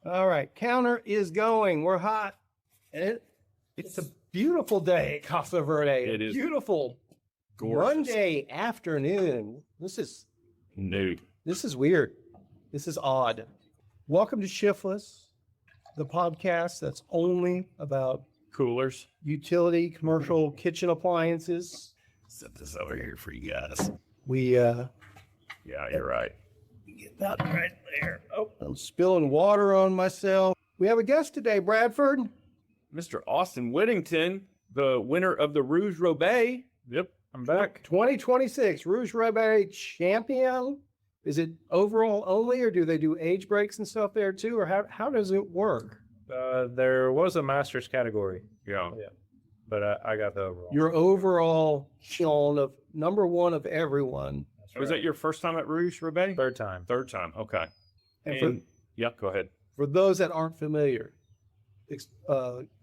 All right, counter is going. We're hot. And it's a beautiful day at Casa Verde. It is beautiful. gorgeous. Monday afternoon. This is New. This is weird. This is odd. Welcome to Shiftless, the podcast that's only about Coolers. utility, commercial kitchen appliances. Set this over here for you guys. We Yeah, you're right. get that right there. Oh, I'm spilling water on myself. We have a guest today, Bradford. Mr. Austin Whittington, the winner of the Rouge Roubaix. Yep, I'm back. 2026 Rouge Roubaix champion. Is it overall only, or do they do age breaks and stuff there too, or how does it work? There was a master's category, Yeah. but I got the overall. Your overall, Sean, of number one of everyone. That's Was right. that your first time at Rouge Roubaix? Third time? Third time. Okay. And Yeah, go ahead. for those that aren't familiar,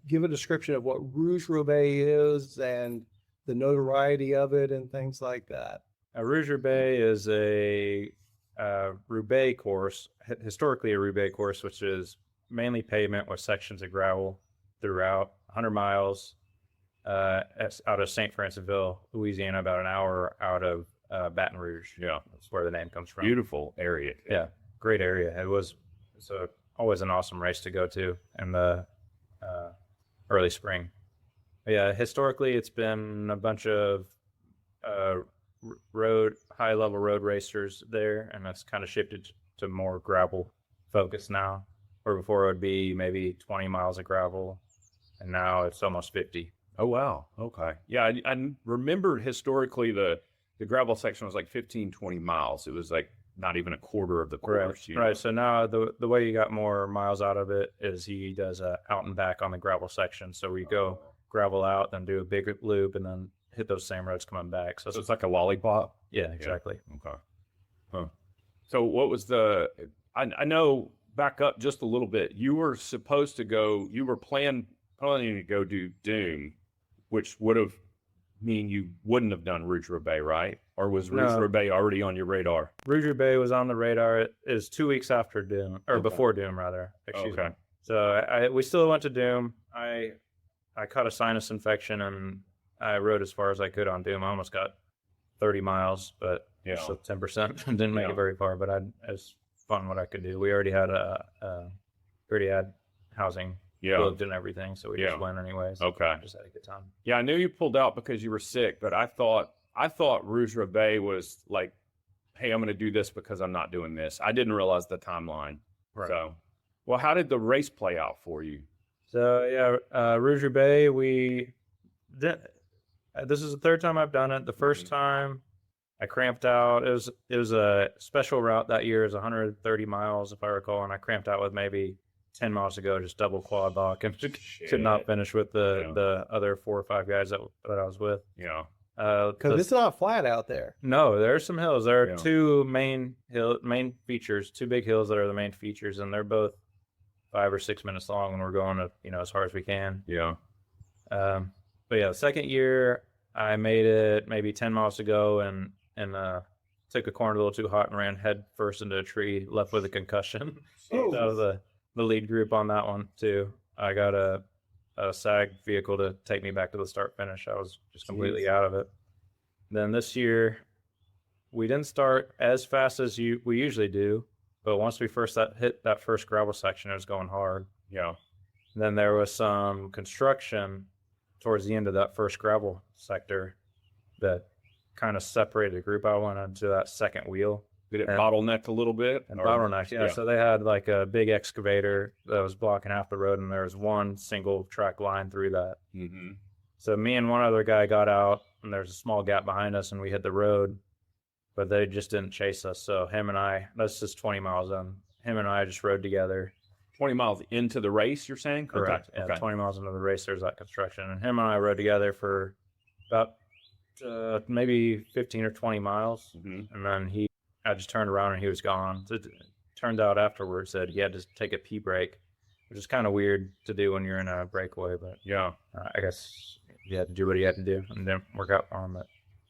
give a description of what Rouge Roubaix is and the notoriety of it and things like that. Rouge Roubaix is a Roubaix course, historically a Roubaix course, which is mainly pavement with sections of gravel throughout 100 miles out of St. Francisville, Louisiana, about an hour out of Baton Rouge. Yeah. That's where the name comes from. Beautiful area. Yeah, great area. It's always an awesome race to go to in the early spring. But yeah, historically it's been a bunch of high level road racers there, and that's kind of shifted to more gravel focus now. Where before it would be maybe 20 miles of gravel, and now it's almost 50. Oh, wow. Okay. Yeah, I remembered historically the gravel section was like 15, 20 miles. It was like not even a quarter of the course. you know? Right. So now the way you got more miles out of it is he does out and back on the gravel section. So we go gravel out, then do a big loop, and then hit those same roads coming back. So it's like a lollipop? yeah, exactly. Okay. Huh. So what was I know, back up just a little bit, you were supposed to go, you were planning to go do Doom, which would have mean you wouldn't have done Rouge Roubaix, right? Or was Rouge No. Roubaix already on your radar? Rouge Roubaix was on the radar. It is 2 weeks after Doom, or Okay. before Doom, rather. Excuse me. Okay. So we still went to Doom. I caught a sinus infection, and I rode as far as I could on Doom. I almost got 30 miles, but Yeah. so 10%. Didn't make Yeah. it very far, but it was fun what I could do. We already had housing Yeah. booked and everything, so we Yeah. just went anyways. Okay. Just had a good time. Yeah, I knew you pulled out because you were sick, but I thought Rouge Roubaix was like, hey, I'm going to do this because I'm not doing this. I didn't realize the timeline. Right. So, well, how did the race play out for you? So yeah, Rouge Roubaix, this is the third time I've done it. The first time I cramped out. It was a special route that year. It was 130 miles, if I recall, and I cramped out with maybe 10 miles to go, just double quad lock, and could not finish with the other 4 or 5 guys that I was with. Yeah. Because it's not flat out there. No, there's some hills. There are Yeah. two main features, 2 big hills that are the main features, and they're both 5 or 6 minutes long when we're going as hard as we can. Yeah. But yeah, the second year I made it maybe 10 miles to go, and took a corner a little too hot and ran head first into a tree, left with a concussion. Oh. That was the lead group on that one too. I got a SAG vehicle to take me back to the start finish. I was just completely out of it. Then this year we didn't start as fast as we usually do, but once we hit that first gravel section, it was going hard. Yeah. Then there was some construction towards the end of that first gravel sector that kind of separated the group. I went into that second wheel. Did it And- bottleneck a little bit? And Or- bottlenecks, yeah. So they had like a big excavator that was blocking half the road, and there was one single track line through that. Mhm. So me and one other guy got out, and there's a small gap behind us, and we hit the road, but they just didn't chase us. So him and I, that's just 20 miles in, him and I just rode together. 20 miles into the race, you're saying? Correct. Okay. Yeah, 20 miles into the race, there's that construction. And him and I rode together for about maybe 15 or 20 miles. Mhm. And then I just turned around and he was gone. So it turned out afterwards that he had to take a pee break, which is kind of weird to do when you're in a breakaway. But Yeah. I guess he had to do what he had to do, and didn't work out for him. But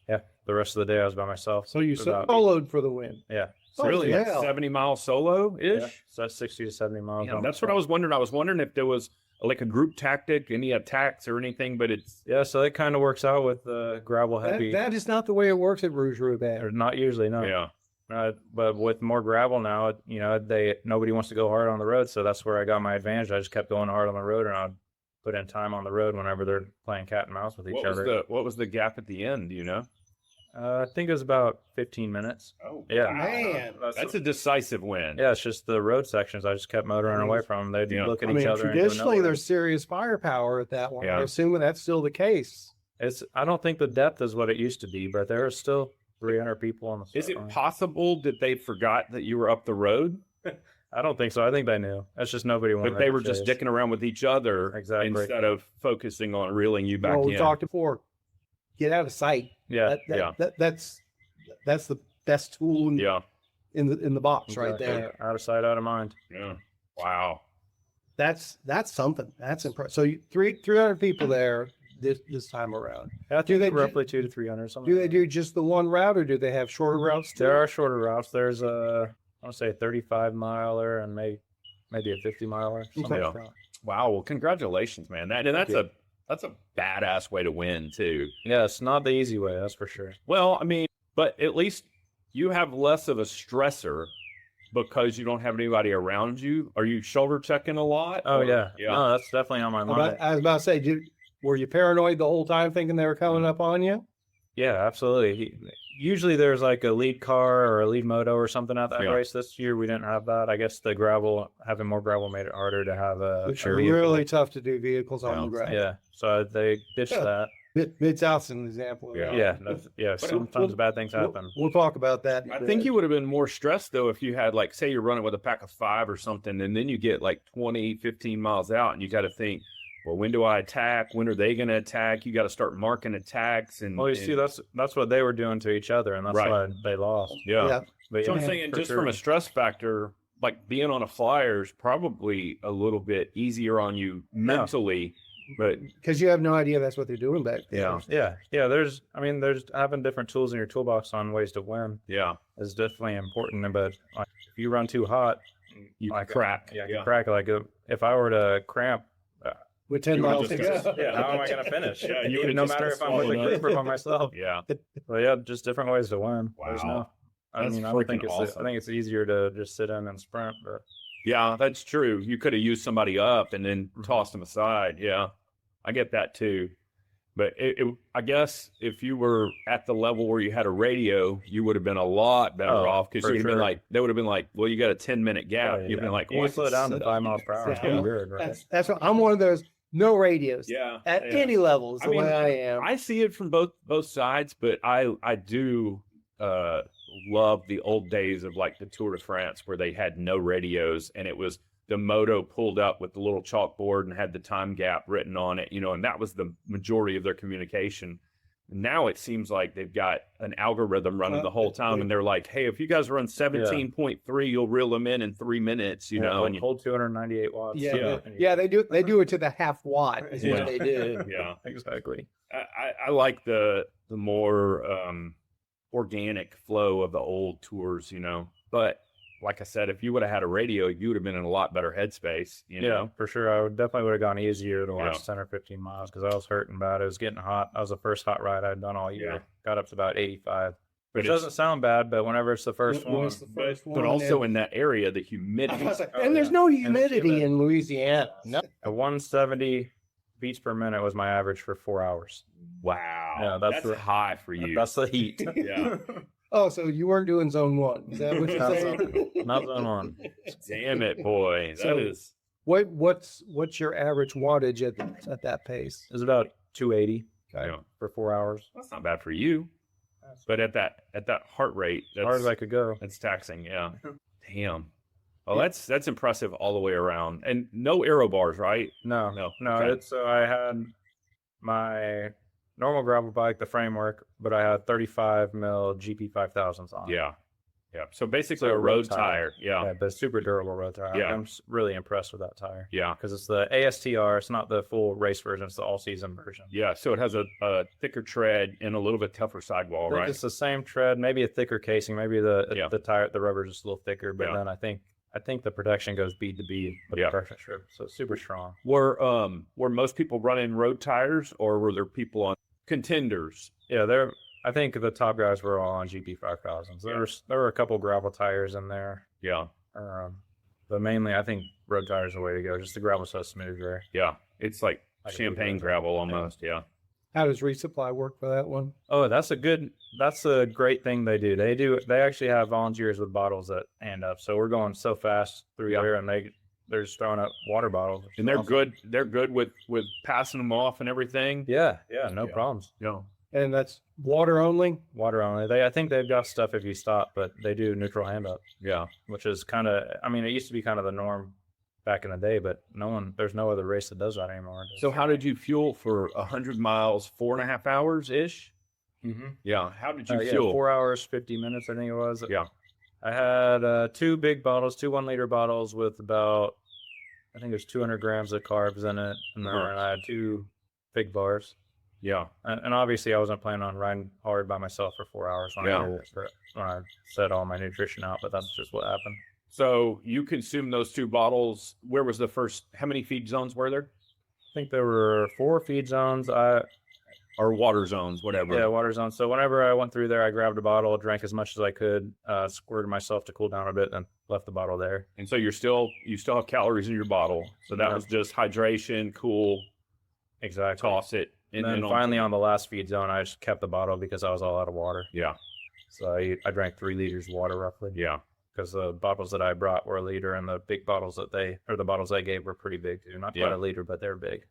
yeah, the rest of the day I was by myself. So you for about- soloed for the win. Yeah, Oh, really, yeah. 70-mile solo ish. Yeah. So that's 60 to 70 miles. Yeah, that's what I was wondering. I was wondering if there was like a group tactic, any attacks or anything, but it's Yeah, so it kind of works out with gravel heavy. That is not the way it works at Rouge Roubaix. Or not usually, no. yeah. But with more gravel now, you know, nobody wants to go hard on the road, so that's where I got my advantage. I just kept going hard on the road, and I'd put in time on the road whenever they're playing cat and mouse with each other. What was the gap at the end? Do you know? I think it was about 15 minutes. Oh, Yeah. wow. Man. That's a decisive win. Yeah, it's just the road sections. I just kept motoring away from them. They'd Yeah. look at I each mean, other. traditionally, and there's serious firepower at that one. Yeah. I assume that's still the case. I don't think the depth is what it used to be, but there are still 300 people on the Is start it line. possible that they forgot that you were up the road, I don't think so. I think they knew. That's just nobody wanted but they to were just chase. dicking around with each other Exactly. instead of focusing on reeling you back Well, we in? talked before. Get out of sight. Yeah. That's the best tool Yeah. in the box right Exactly. there. Out of sight, out of mind. Yeah. Wow. That's something. That's impressive. So 300 people there this time around. Yeah, I think they- roughly 200 to 300. Something Do they like do just the one route, or do they have shorter routes that. too? There are shorter routes. There's I want to say a 35 miler and maybe a 50 miler. Something Okay. like that. Wow. Well, congratulations, man. That's a badass way to win too. Yeah, it's not the easy way, that's for sure. Well, I mean, but at least you have less of a stressor because you don't have anybody around you. Are you shoulder checking a lot? Oh or- yeah, Yeah. No, that's definitely on my mind. I was about to say, were you paranoid the whole time, thinking they were coming up on you? Yeah, absolutely. Usually there's like a lead car or a lead moto or something at that Yeah. race. This year we didn't have that. I guess having more gravel made it harder to have a It's vehicle. really tough to do vehicles on Yeah. the ground. Yeah, so they ditched that. Mid-South's an example. of Yeah. that. Yeah. Sometimes bad things happen. We'll talk about that. I think you would have been more stressed though if you had like, say you're running with a pack of 5 or something, and then you get like 20, 15 miles out and you got to think, well, when do I attack? When are they going to attack? You got to start marking attacks. And Well, you see, that's what they were doing to each other, and that's Right. why they lost. yeah. Yeah. But So I'm yeah, saying for just sure. from a stress factor, like being on a flyer is probably a little bit easier on you mentally, but Because you have no idea that's what they're doing back there. Yeah. There's having different tools in your toolbox on ways to win yeah, is definitely important. But like, if you run too hot, you like, crack. you crack. Like if I were to cramp, With 10 You were miles to just go. how am I going to finish? Yeah, you would've no just matter got if I'm with a swallowed group or by myself. Yeah. But yeah, just different ways to win. There's Wow. I That's mean, I don't think freaking it's. awesome. I think it's easier to just sit in and sprint. But Yeah, that's true. You could have used somebody up and then Mm-hmm. tossed them aside. Yeah, I get that too. But I guess if you were at the level where you had a radio, you would have been a lot better Oh, off because for you'd have been sure. like, they would have been like, well, you got a 10-minute gap. Yeah, You'd been like, you well, can slow down to sit 5 up. miles per hour. Yeah. It's weird, right? That's what I'm one of those no radios Yeah. at yeah. any level. Is I the mean, way I am. I see it from both sides, but I do love the old days of like the Tour de France where they had no radios and it was the moto pulled up with the little chalkboard and had the time gap written on it, and that was the majority of their communication. Now it seems like they've got an algorithm running the whole time, and they're like, "Hey, if you guys run 17.3, you'll reel them in 3 minutes," and hold 298 watts. Yeah, they do it to the half watt is Yeah. what they do. yeah. exactly. I like the more organic flow of the old tours, But like I said, if you would have had a radio, you would have been in a lot better headspace. Yeah, for sure. I definitely would have gone easier to watch Yeah. 10 or 15 miles because I was hurting bad. It was getting hot. That was the first hot ride I'd done all year. Yeah. Got up to about 85. But Which doesn't sound bad, but whenever it's the first one, Once the first but one, also and- in that area, the humidity. and there's no humidity in Louisiana. No. at 170 beats per minute was my average for 4 hours. Wow, Yeah, that's the- high for you. That's the heat. Yeah, Oh, so you weren't doing zone 1? Is that what you're Not saying? Not zone one. damn it, boy. So- That is. What's your average wattage at that pace? It was about 280 Yeah, for 4 hours. that's not bad for you. But at that heart rate, As hard as I that's, could go. that's taxing. Yeah, damn. Well, that's impressive all the way around, and no aero bars, right? No. Okay. It's so I had my normal gravel bike, the framework, but I had 35 mil GP5000s on. it. Yeah, Yeah. So basically So a road tire. Yeah. Yeah, but super durable road tire. Yeah. I'm really impressed with that tire. Yeah. Because it's the ASTR. It's not the full race version. It's the all-season version. Yeah. So it has a thicker tread and a little bit tougher sidewall, I think right? it's the same tread, maybe a thicker casing, maybe the tire, the rubber is just a little thicker, but then I think the protection goes bead to bead with the perfect strip, so it's super strong. Were most people running road tires, or were there people on contenders? Yeah, I think the top guys were all on GP5000s. There were a couple gravel tires in there. Yeah. But mainly I think road tires are the way to go. Just the gravel's so smooth there. Yeah. It's like champagne gravel almost. Yeah. How does resupply work for that one? Oh, that's a great thing they do. They actually have volunteers with bottles that hand up. So we're going so fast through there, and they're just throwing up water bottles. And they're good. They're good with passing them off and everything. Yeah, no problems. Yeah. And that's water only? Water only. I think they've got stuff if you stop, but they do neutral hand up. Yeah. Which is kind of, I mean, it used to be kind of the norm back in the day, but there's no other race that does that anymore. So how did you fuel for 100 miles, 4.5 hours ish? Mm-hmm. Yeah. How did you fuel? 4 hours, 50 minutes, I think it was. Yeah. I had 2 big bottles, 2 1-liter bottles with about, I think there's 200 grams of carbs in it. And then I had 2 big bars. Yeah. And obviously I wasn't planning on riding hard by myself for 4 hours when I set all my nutrition out, but that's just what happened. So you consumed those 2 bottles. Where was how many feed zones were there? I think there were 4 feed zones. Or water zones, whatever. Yeah, water zones. So whenever I went through there, I grabbed a bottle, drank as much as I could, squirted myself to cool down a bit, and left the bottle there. And so you still have calories in your bottle. So that was just hydration, cool. Exactly. Toss it. And then finally on the last feed zone, I just kept the bottle because I was all out of water. Yeah. So I drank 3 liters of water roughly. Yeah. Because the bottles that I brought were a liter, and the big bottles the bottles they gave were pretty big too. Not quite a liter, but they're big.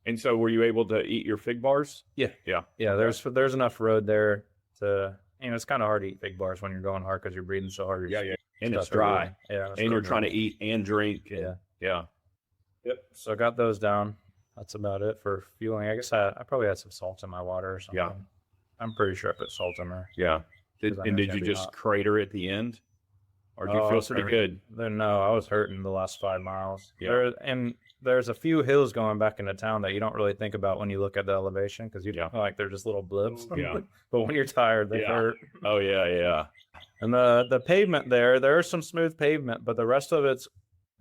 And so were you able to eat your fig bars? Yeah. Yeah. Yeah, there's enough road there to, it's kind of hard to eat fig bars when you're going hard because you're breathing so hard. Yeah. And it's dry. Yeah. And you're trying to eat and drink. Yeah. Yeah. Yep. So I got those down. That's about it for fueling. I guess I probably had some salt in my water or something. Yeah. I'm pretty sure I put salt in there. Yeah. Did you just crater at the end? Or do you feel pretty good? No, I was hurting the last 5 miles. Yeah. There's a few hills going back into town that you don't really think about when you look at the elevation because they're just little blips. Yeah. But when you're tired, they hurt. Oh yeah, yeah. And the pavement there's some smooth pavement, but the rest of it's,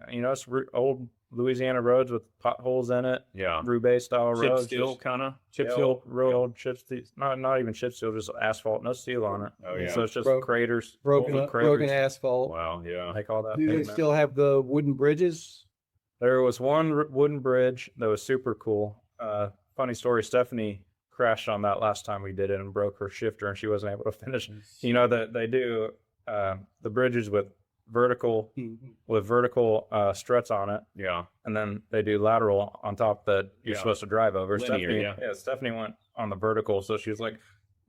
it's old Louisiana roads with potholes in it. Yeah. Roubaix style roads. Chip steel kind of. Chip steel, real old chip steel. Not even chip steel, just asphalt, no steel on it. Oh yeah. So it's just craters. Broken asphalt. Wow. Yeah. Like all that. Do they pavement. still have the wooden bridges? There was one wooden bridge that was super cool. Funny story, Stephanie crashed on that last time we did it and broke her shifter, and she wasn't able to finish. That they do the bridges with vertical struts on it. Yeah. And then they do lateral on top that you're supposed to drive over. Linear, Stephanie went on the vertical, so she was like,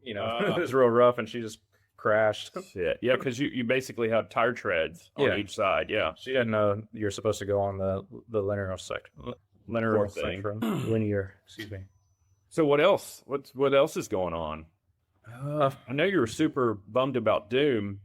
it was real rough, and she just crashed. Shit. Yeah, because you basically have tire treads on each side. Yeah. She didn't know you're supposed to go on the linear section. Linear, excuse me. So what else? What else is going on? I know you were super bummed about Doom,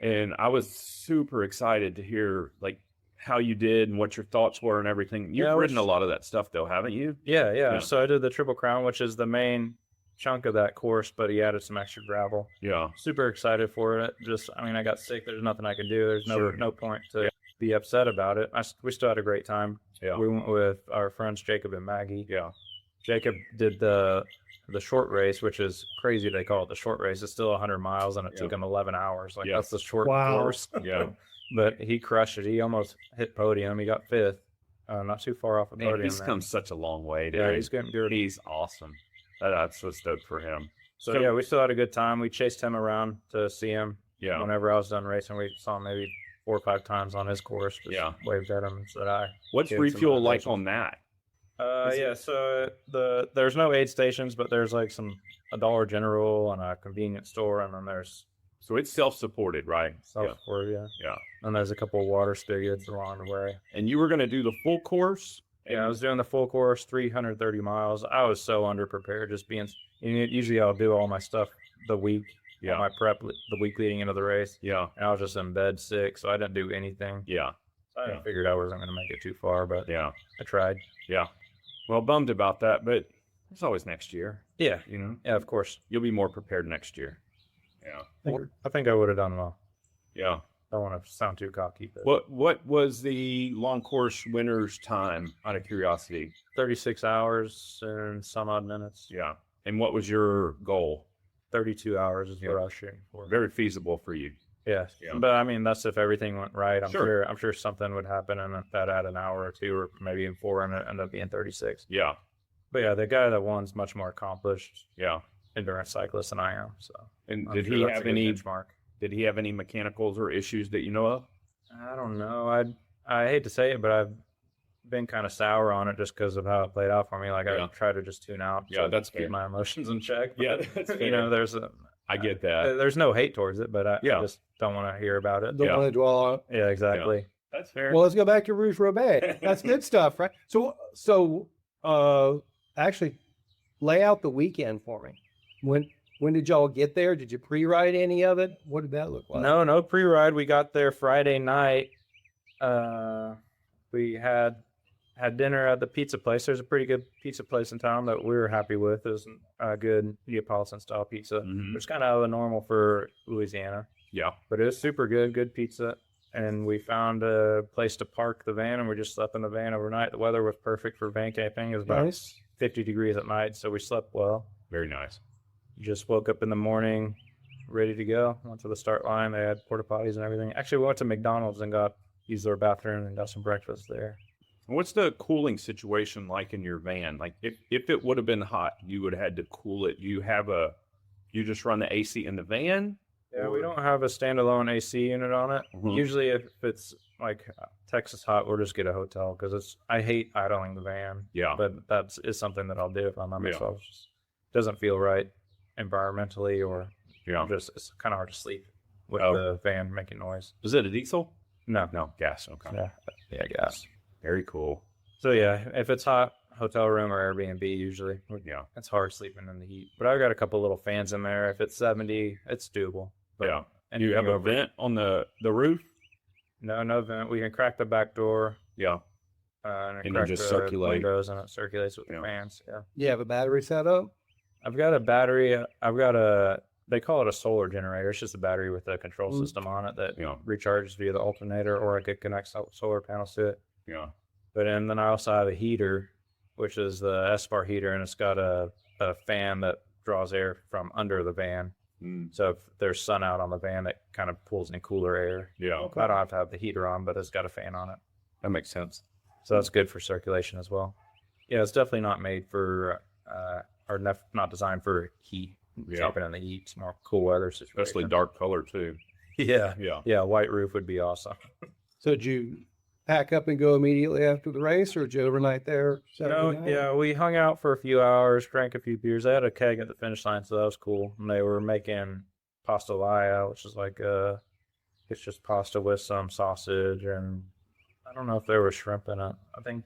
and I was super excited to hear like how you did and what your thoughts were and everything. You've ridden a lot of that stuff though, haven't you? Yeah. So I did the Triple Crown, which is the main chunk of that course, but he added some extra gravel. Yeah. Super excited for it. I got sick. There's nothing I could do. There's no point to be upset about it. We still had a great time. Yeah. We went with our friends Jacob and Maggie. Yeah. Jacob did the short race, which is crazy. They call it the short race. It's still 100 miles, and it took him 11 hours. That's the short course. Yeah. But he crushed it. He almost hit podium. He got 5th. Not too far off the podium. He's come such a long way, dude. Yeah, he's getting good. He's awesome. That's so stoked for him. So we still had a good time. We chased him around to see him. Yeah. Whenever I was done racing, we saw him maybe 4 or 5 times on his course. Just waved at him and said hi. What's refuel like on that? So there's no aid stations, but there's like a Dollar General and a convenience store, and then there's so it's self-supported, right? Self-supported, yeah. And there's a couple of water spigots along the way. And you were going to do the full course? Yeah, I was doing the full course, 330 miles. I was so underprepared, just being. Usually, I'll do all my stuff the week Yeah. on my prep the week leading into the race. Yeah. And I was just in bed sick, so I didn't do anything. Yeah. I Yeah. figured I wasn't going to make it too far, but Yeah. I tried. Yeah. Well, bummed about that, but it's always next year. Yeah. You know, Yeah, of course. you'll be more prepared next year. Yeah. I think I would have done well. Yeah. I don't want to sound too cocky, but What was the long course winner's time, out of curiosity? 36 hours and some odd minutes. Yeah. And what was your goal? 32 hours is Yeah. what I was shooting for. Very feasible for you. Yeah. Yeah. But I mean, that's if everything went right. Sure. I'm sure something would happen and that add an hour or two, or maybe even 4, and it ended up being 36. Yeah. But yeah, the guy that won's much more accomplished Yeah. endurance cyclist than I am. So And I'm did sure he that's a have good any? benchmark? Did he have any mechanicals or issues that you know of? I don't know. I hate to say it, but I've been kind of sour on it just because of how it played out for me. Like Yeah. I try to just tune out. Yeah, so that's keep fair. my emotions in check. But, Yeah, that's you fair. know, I get that. there's no hate towards it, but I Yeah. just don't want to hear about it. Don't Yeah. want to dwell on it. Yeah, exactly. That's fair. Well, let's go back to Rouge Roubaix. That's good stuff, right? So, actually, lay out the weekend for me. When did y'all get there? Did you pre-ride any of it? What did that look like? No pre-ride. We got there Friday night. We had dinner at the pizza place. There's a pretty good pizza place in town that we were happy with. It was a good Neapolitan style pizza. Mhm. It's kind of out of the normal for Louisiana, Yeah. but it was super good pizza. And we found a place to park the van, and we just slept in the van overnight. The weather was perfect for van camping. It was about Nice. 50 degrees at night, so we slept well. Very nice. Just woke up in the morning, ready to go. Went to the start line. They had porta potties and everything. Actually, we went to McDonald's and used their bathroom and got some breakfast there. What's the cooling situation like in your van? Like if it would have been hot, you would have had to cool it. You just run the AC in the van? Yeah, we don't have a standalone AC unit on it. Mhm. Usually, if it's like Texas hot, we'll just get a hotel because I hate idling the van. Yeah. But that is something that I'll do if I'm by Yeah. myself. It just doesn't feel right environmentally, or Yeah. it's kind of hard to sleep with Oh. the van making noise. Is it a diesel? No, No, gas. Okay. yeah, gas. Very cool. So yeah, if it's hot, hotel room or Airbnb usually. Yeah. It's hard sleeping in the heat. But I've got a couple little fans in there. If it's 70, it's doable. But Yeah. And you have a over- vent on the roof? No vent. We can crack the back door Yeah. and And then crack just the circulate. windows, and it circulates with Yeah. the fans. Yeah. You have a battery set up? I've got a battery. I've got they call it a solar generator. It's just a battery with a control system on it that Yeah. recharges via the alternator, or I could connect solar panels to it. Yeah. And then I also have a heater, which is the S-Bar heater, and it's got a fan that draws air from under the van. Mm. So if there's sun out on the van, it kind of pulls in cooler air. Yeah. I don't have to have the heater on, but it's got a fan on it. That makes sense. So that's good for circulation as well. Yeah, it's definitely not made for, not designed for heat. Yeah. Jumping in the heat. It's more cool weather situation. Especially dark color too. Yeah. Yeah. Yeah, white roof would be awesome. So did you pack up and go immediately after the race, or did you overnight there? Saturday night? Yeah, we hung out for a few hours, drank a few beers. They had a keg at the finish line, so that was cool. And they were making pastelaia, which is like it's just pasta with some sausage, and I don't know if there was shrimp in it. I think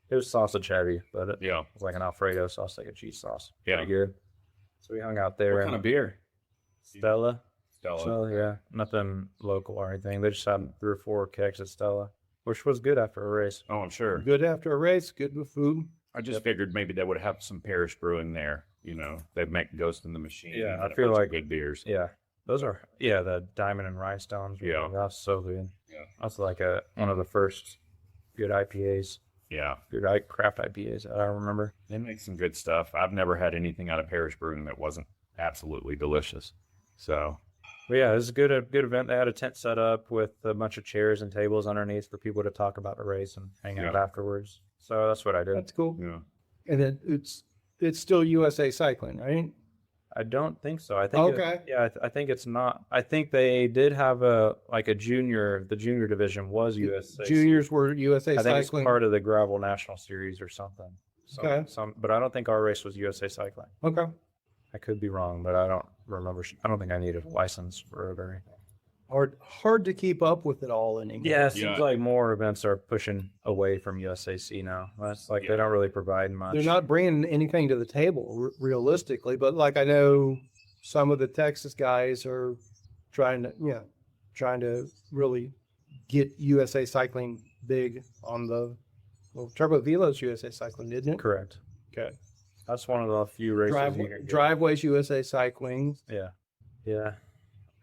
it was sausage heavy, but it Yeah. was like an Alfredo sauce, like a cheese sauce. Yeah. Pretty good. So we hung out there. What and kind of beer? Stella. Stella. So yeah, nothing local or anything. They just had 3 or 4 kegs at Stella, which was good after a race. Oh, I'm sure. Good after a race, good with food. I just figured maybe they would have some Parish brewing there. You know, they'd make Ghost in the Machine. Yeah, I and a feel bunch of like- good beers. Yeah, those are the Diamond and Rhinestones. Yeah. That's so good. Yeah. That's like one of the first good IPAs, Yeah. good craft IPAs that I remember. They make some good stuff. I've never had anything out of Parish Brewing that wasn't absolutely delicious. So, But yeah, it was a good event. They had a tent set up with a bunch of chairs and tables underneath for people to talk about the race and hang out Yeah. afterwards. So that's what I did. That's cool. yeah. And then it's still USA Cycling, right? I don't think so. I think Okay. I think it's not. I think they did have the junior division was USA. Juniors were USA I think it's Cycling. part of the Gravel National Series or something. Okay. But I don't think our race was USA Cycling. Okay. I could be wrong, but I don't remember. I don't think I need a license for it or anything. Hard to keep up with it all anymore. Yeah, it seems Yeah. like more events are pushing away from USAC now. That's like Yeah. they don't really provide much. They're not bringing anything to the table realistically, but like I know some of the Texas guys are trying to really get USA Cycling big on the Turbo Velo's USA Cycling, didn't it? Correct. Okay. That's one of the few races you can get. Driveways USA Cycling. Yeah.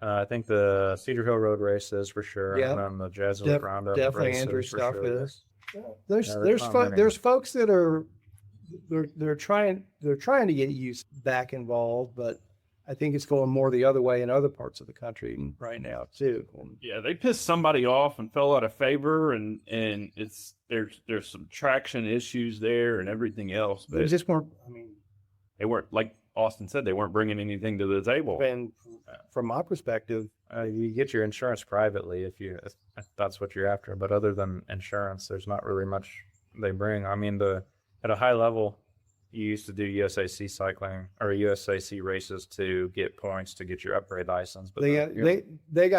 I think the Cedar Hill Road race is for sure. Yeah. And then the Jazzville Roundup Definitely race Andrew is for stuff sure. is. Yeah, There's folks that are they're trying to get you back involved, but I think it's going more the other way in other parts of the country right now too. Yeah, they pissed somebody off and fell out of favor, and it's there's some traction issues there and everything else. They But just weren't. I mean, they weren't, like Austin said, they weren't bringing anything to the table. and from my perspective, You get your insurance privately if that's what you're after. But other than insurance, there's not really much they bring. I mean, at a high level, you used to do USAC cycling or USAC races to get points to get your upgrade license. But they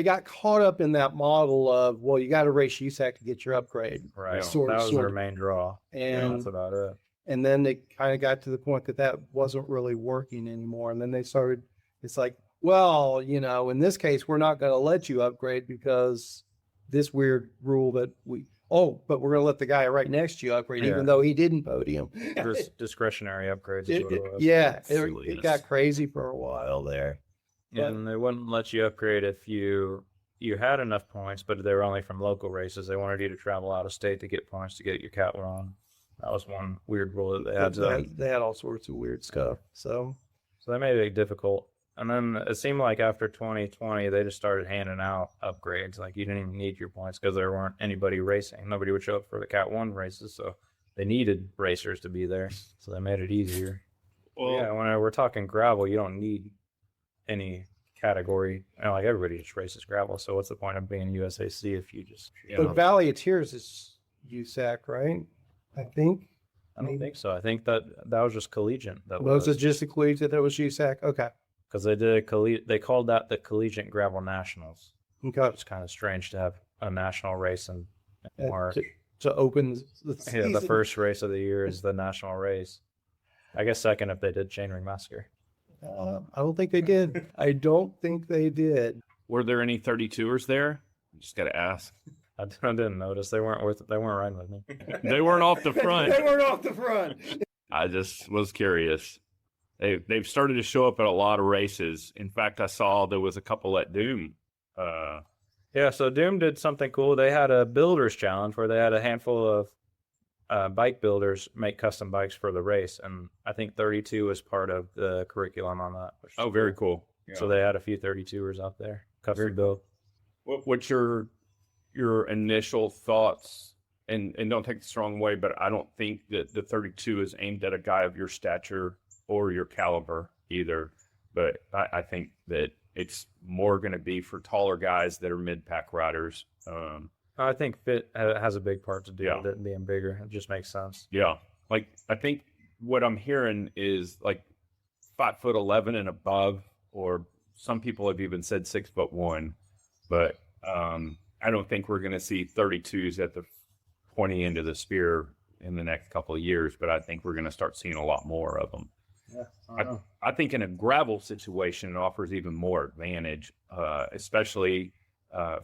got caught up in that model of, well, you got to race USAC to get your upgrade, right, Yeah. Sort- that was sort their of. main draw. and That's about it. and then they kind of got to the point that wasn't really working anymore, and then they started. It's like, well, in this case, we're not going to let you upgrade because this weird rule that but we're going to let the guy right next to you upgrade, Yeah. even though he didn't podium. Discretionary upgrades is what it was. It Silliness. got crazy for a while there. And they wouldn't let you upgrade if you had enough points, but they were only from local races. They wanted you to travel out of state to get points to get your cat on. That was one weird rule that they had. They had all sorts of weird stuff. So So they made it difficult. And then it seemed like after 2020, they just started handing out upgrades. Like you didn't even need your points because there weren't anybody racing. Nobody would show up for the Cat 1 races. So they needed racers to be there. So they made it easier. Well, Yeah, when we're talking gravel, you don't need any category. Like everybody just races gravel. So what's the point of being USAC if you just. but Valley of Tears is USAC, right? I think. I don't think so. I think that was just collegiate. Was it just the collegiate that was USAC? Okay. Because they did they called that the Collegiate Gravel Nationals. Okay. It's kind of strange to have a national race in March. To open the season. Yeah, the first race of the year is the national race. I guess second if they did Chainring Massacre. I don't think they did. I don't think they did. were there any 32ers there? Just got to ask. I didn't notice. They weren't riding with me. They weren't off the front. They weren't off the front. I just was curious. They've started to show up at a lot of races. In fact, I saw there was a couple at Doom. Yeah, so Doom did something cool. They had a builders challenge where they had a handful of bike builders make custom bikes for the race, and I think 32 was part of the curriculum on that. Which is Oh, very cool. Yeah. So they had a few 32ers out there, custom built. What's your initial thoughts? And don't take this the wrong way, but I don't think that the 32 is aimed at a guy of your stature or your caliber either. But I think that it's more going to be for taller guys that are mid-pack riders. I think fit has a big part to do Yeah. with it being bigger. It just makes sense. Yeah. Like, I think what I'm hearing is like 5'11" and above, or some people have even said 6'1". But I don't think we're going to see 32s at the pointy end of the spear in the next couple of years, but I think we're going to start seeing a lot more of them. Yeah, I think in a gravel situation, it offers even more advantage, especially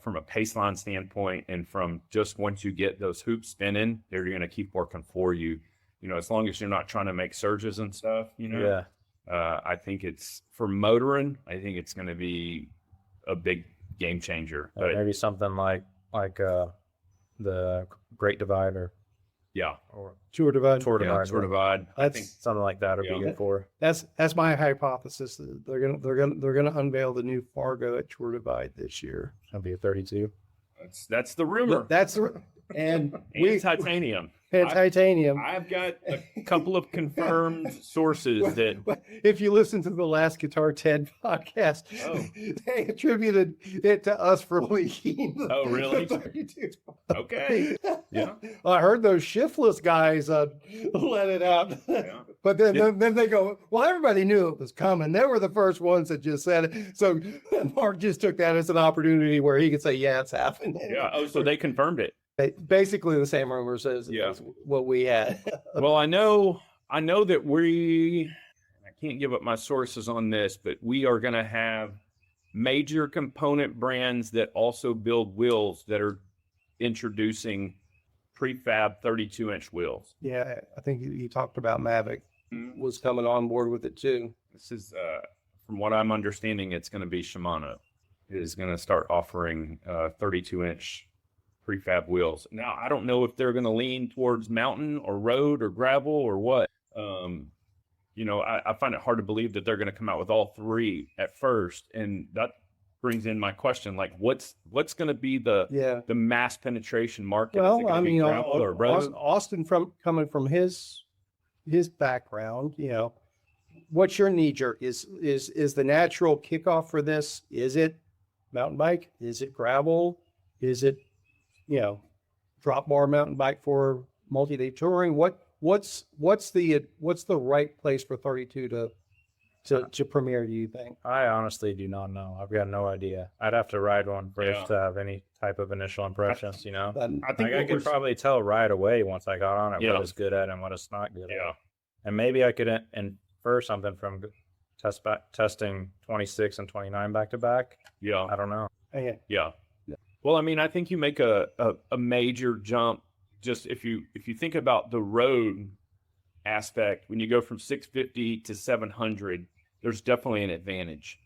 from a paceline standpoint, and from just once you get those hoops spinning, they're going to keep working for you. You know, as long as you're not trying to make surges and stuff, you know. Yeah. I think it's for motoring. I think it's going to be a big game changer. But Maybe something like the Great Divide or Tour Divide. Tour yeah, Divide. Tour Divide. I think Something like that would Yeah. be good for. That's my hypothesis. They're gonna unveil the new Fargo at Tour Divide this year. That'd be a 32. that's the rumor. That's and And titanium. and titanium. I've got a couple of confirmed sources that If you listen to the last Guitar 10 podcast, Oh. they attributed it to us for leaking. Oh, really? the 32. okay. Yeah. I heard those shiftless guys let it out. Yeah. But then they go, well, everybody knew it was coming. They were the first ones that just said it. So Mark just took that as an opportunity where he could say, yeah, it's happening. Yeah. Oh, so they confirmed it. Basically the same rumors as Yeah. what we had. Well, I know that I can't can't give up my sources on this, but we are going to have major component brands that also build wheels that are introducing prefab 32-inch wheels. Yeah, I think you talked about Mavic was coming on board with it too. This is, from what I'm understanding, it's going to be Shimano is going to start offering 32-inch prefab wheels. Now, I don't know if they're going to lean towards mountain or road or gravel or what. I find it hard to believe that they're going to come out with all three at first, and that brings in my question: like, what's going to be the mass penetration market? Well, I mean, gravel or road? Austin, coming from his background, what's your knee jerk? Is the natural kickoff for this? Is it mountain bike? Is it gravel? Is it drop bar mountain bike for multi-day touring? What's the right place for 32 to premiere, do you think? I honestly do not know. I've got no idea. I'd have to ride one first to have any type of initial impressions, I think I could probably tell right away once I got on it what it's good at and what it's not good at. And maybe I could infer something from testing 26 and 29 back to back. Yeah. I don't know. Yeah. Well, I mean, I think you make a major jump just if you think about the road aspect. When you go from 650 to 700, there's definitely an advantage.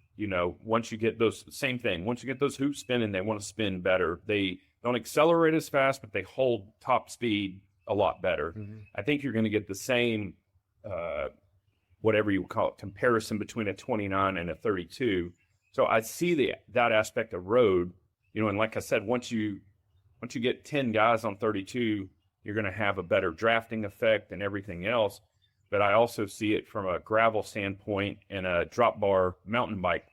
Once you get those, same thing. Once you get those hoops spinning, they want to spin better. They don't accelerate as fast, but they hold top speed a lot better. Mm-hmm. I think you're going to get the same, whatever you call it, comparison between a 29 and a 32. So I see that aspect of road. And like I said, once you get 10 guys on 32, you're going to have a better drafting effect and everything else. But I also see it from a gravel standpoint and a drop bar mountain bike,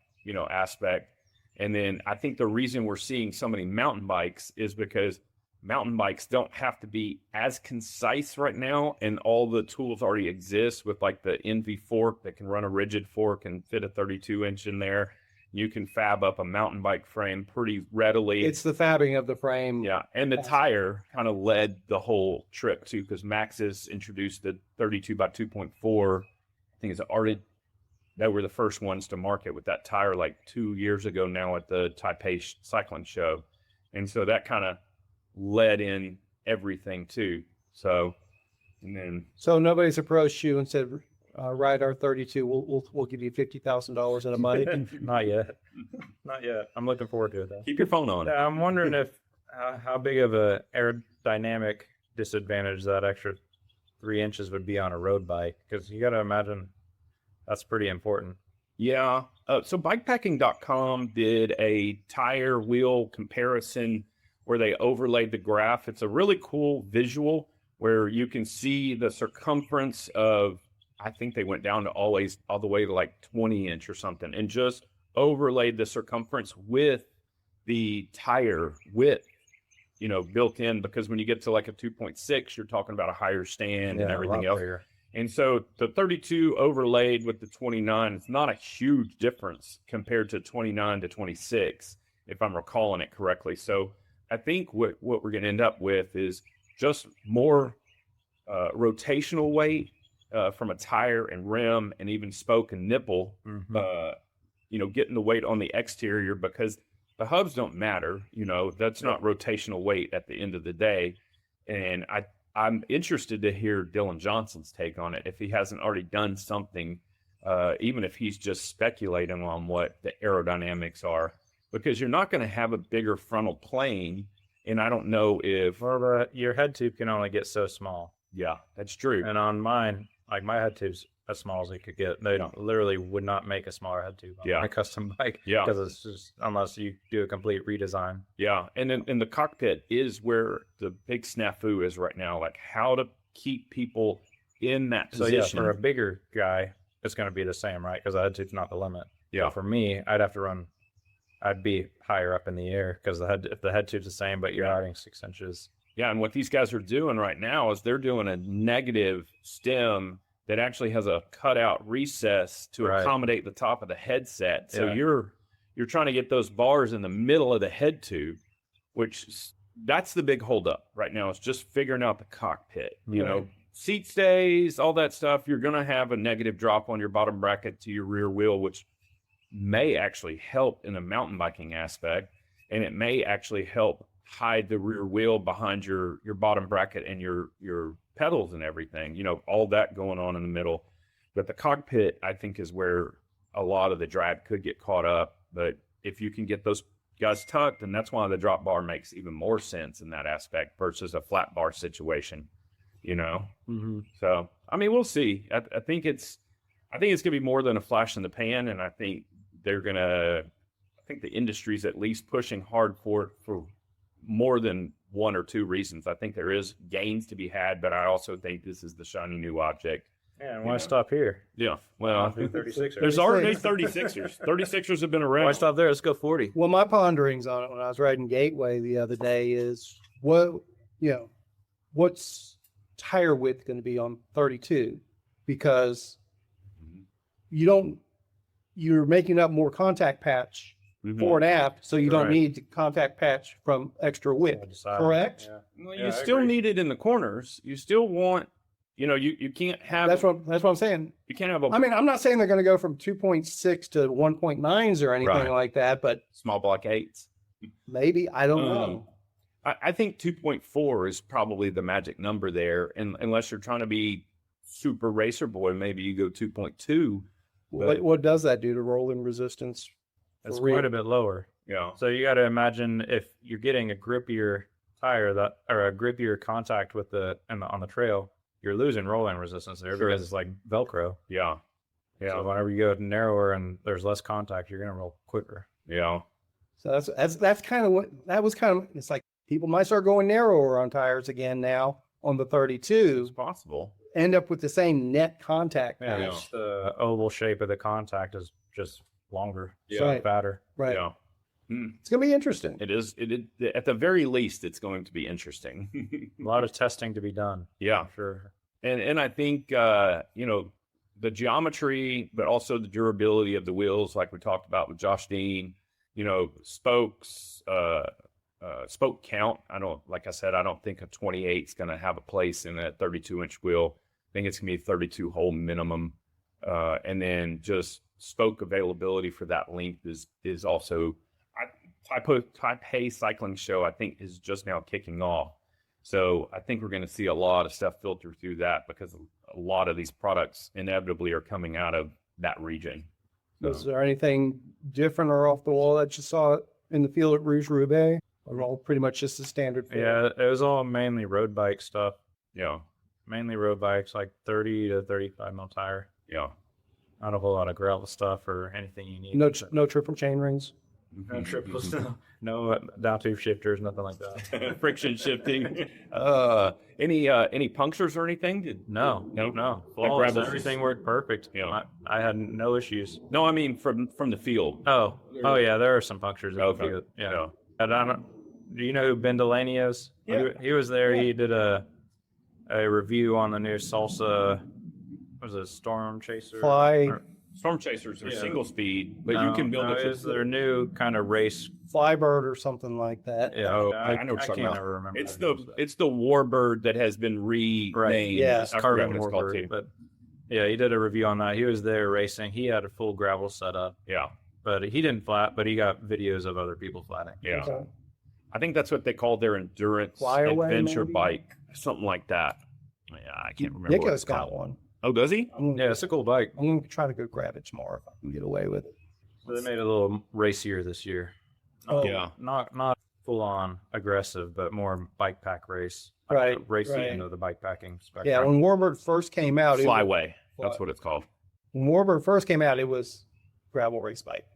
aspect. And then I think the reason we're seeing so many mountain bikes is because mountain bikes don't have to be as concise right now. And all the tools already exist with like the NV fork that can run a rigid fork and fit a 32-inch in there. You can fab up a mountain bike frame pretty readily. It's the fabbing of the frame. Yeah, and the tire kind of led the whole trip too, because Maxxis introduced the 32 by 2.4. I think it's already, they were the first ones to market with that tire like 2 years ago now at the Taipei cycling show. And so that kind of led in everything too. So nobody's approached you and said, ride our 32. We'll give you $50,000 in a money. Not yet. I'm looking forward to it though. Keep your phone on. Yeah, I'm wondering if how big of a aerodynamic disadvantage that extra 3 inches would be on a road bike, because you got to imagine that's pretty important. Yeah. So bikepacking.com did a tire wheel comparison where they overlaid the graph. It's a really cool visual where you can see the circumference of, I think they went down to all the way to like 20-inch or something, and just overlaid the circumference with the tire width, built in, because when you get to like a 2.6, you're talking about a higher stand and everything else. Bigger. And so the 32 overlaid with the 29, it's not a huge difference compared to 29 to 26, if I'm recalling it correctly. So I think what we're going to end up with is just more rotational weight, from a tire and rim and even spoke and nipple, getting the weight on the exterior, because the hubs don't matter, that's not rotational weight at the end of the day. And I'm interested to hear Dylan Johnson's take on it, if he hasn't already done something, even if he's just speculating on what the aerodynamics are, because you're not going to have a bigger frontal plane. And I don't know if your head tube can only get so small. Yeah, that's true. And on mine, like my head tube's as small as it could get. They literally would not make a smaller head tube on my custom bike. Yeah. Because it's just, unless you do a complete redesign. Yeah. And then in the cockpit is where the big snafu is right now, like how to keep people in that position. So for a bigger guy, it's going to be the same, right? Because the head tube's not the limit. Yeah. But for me, I'd be higher up in the air, because if the head tube's the same, but you're riding 6 inches. Yeah, and what these guys are doing right now is they're doing a negative stem that actually has a cutout recess to accommodate the top of the headset. So you're trying to get those bars in the middle of the head tube, which that's the big holdup right now. Is just figuring out the cockpit. seat stays, all that stuff, you're going to have a negative drop on your bottom bracket to your rear wheel, which may actually help in a mountain biking aspect. And it may actually help hide the rear wheel behind your bottom bracket and your pedals and everything, you know, all that going on in the middle. But the cockpit, I think, is where a lot of the drag could get caught up. But if you can get those guys tucked, and that's why the drop bar makes even more sense in that aspect versus a flat bar situation, you know? Mm-hmm. So, I mean, we'll see. I think it's going to be more than a flash in the pan. And I think I think the industry's at least pushing hard for it for more than one or two reasons. I think there is gains to be had, but I also think this is the shiny new object. Yeah, and why stop here? Yeah, well, 36ers. there's already 36ers. 36ers have been around. Why stop there? Let's go 40. Well, my ponderings on it when I was riding Gateway the other day is what's tire width going to be on 32? Because you're making up more contact patch fore and aft, so you don't Right. need to contact patch from extra width, correct? Yeah. Well, Yeah, you I still agree. need it in the corners. You still want, you know, you can't have. That's what I'm saying. You can't have a I mean, I'm not saying they're going to go from 2.6 to 1.9s or anything Right. like that, but small block 8s. maybe, I don't know. I think 2.4 is probably the magic number there, and unless you're trying to be super racer boy, maybe you go 2.2. What does that do to rolling resistance? It's for real? quite a bit lower. Yeah. So you got to imagine if you're getting a grippier tire or a grippier contact with on the trail, you're losing rolling resistance there Sure. because it's like Velcro. Yeah. Yeah. So whenever you go narrower and there's less contact, you're gonna roll quicker. Yeah. So that's kind of it's like people might start going narrower on tires again now on the 32, It's possible. end up with the same net contact Yeah, patch. it's the oval shape of the contact is just longer, Yeah. so Right. fatter. Right. Yeah. It's going to be interesting. It is. At the very least, it's going to be interesting. A lot of testing to be done. Yeah. For sure. And I think, you know, the geometry, but also the durability of the wheels, like we talked about with Josh Dean, you know, spokes, spoke count. Like I said, I don't think a 28 is going to have a place in a 32-inch wheel. I think it's going to be a 32 hole minimum. And then just spoke availability for that length is also, Type A cycling show, I think, is just now kicking off. So I think we're going to see a lot of stuff filter through that because a lot of these products inevitably are coming out of that region. Was there anything different or off the wall that you saw in the field at Rouge Roubaix? Or all pretty much just the standard field? Yeah, it was all mainly road bike stuff. Yeah. Mainly road bikes, like 30 to 35 mil tire. Yeah. Not a whole lot of gravel stuff or anything you need. No triple chain rings. No triples, no down tube shifters, nothing like that. Friction shifting. Any punctures or anything? No. Flawless. gravel- Everything worked perfect. Yeah. I had no issues. No, I mean from the field. Oh yeah, there are some punctures in Okay. the field. Yeah. And do you know who Ben Delaney is? Yeah. He was there. He did a review on the new Salsa. What was it, Storm Chaser? Fly. Storm chasers are Yeah. single speed, but you can build it. It's their new kind of race. Flybird or something like that. Yeah, Oh, I know what you're I talking can't about. ever remember. It's how to use that. the Warbird that has been renamed. Right. Yeah. I forget Carbon what it's called Warbird, too. but yeah, he did a review on that. He was there racing. He had a full gravel setup, Yeah. but he didn't flat. But he got videos of other people flatting. Yeah. Okay. I think that's what they call their endurance Flyaway, adventure maybe? bike, something like that. Yeah, I can't remember. what Nico's it's got called. one. Oh, does he? Yeah, it's a cool bike. I'm going to try to go grab it tomorrow if I can get away with it. So they made it a little racier this year. Oh, Yeah. Not full on aggressive, but more bike pack race. Right, Racing right. into the bike packing spectrum. Yeah, when Warbird first came out, Flyway. That's what it's called. when Warbird first came out, it was gravel race bike,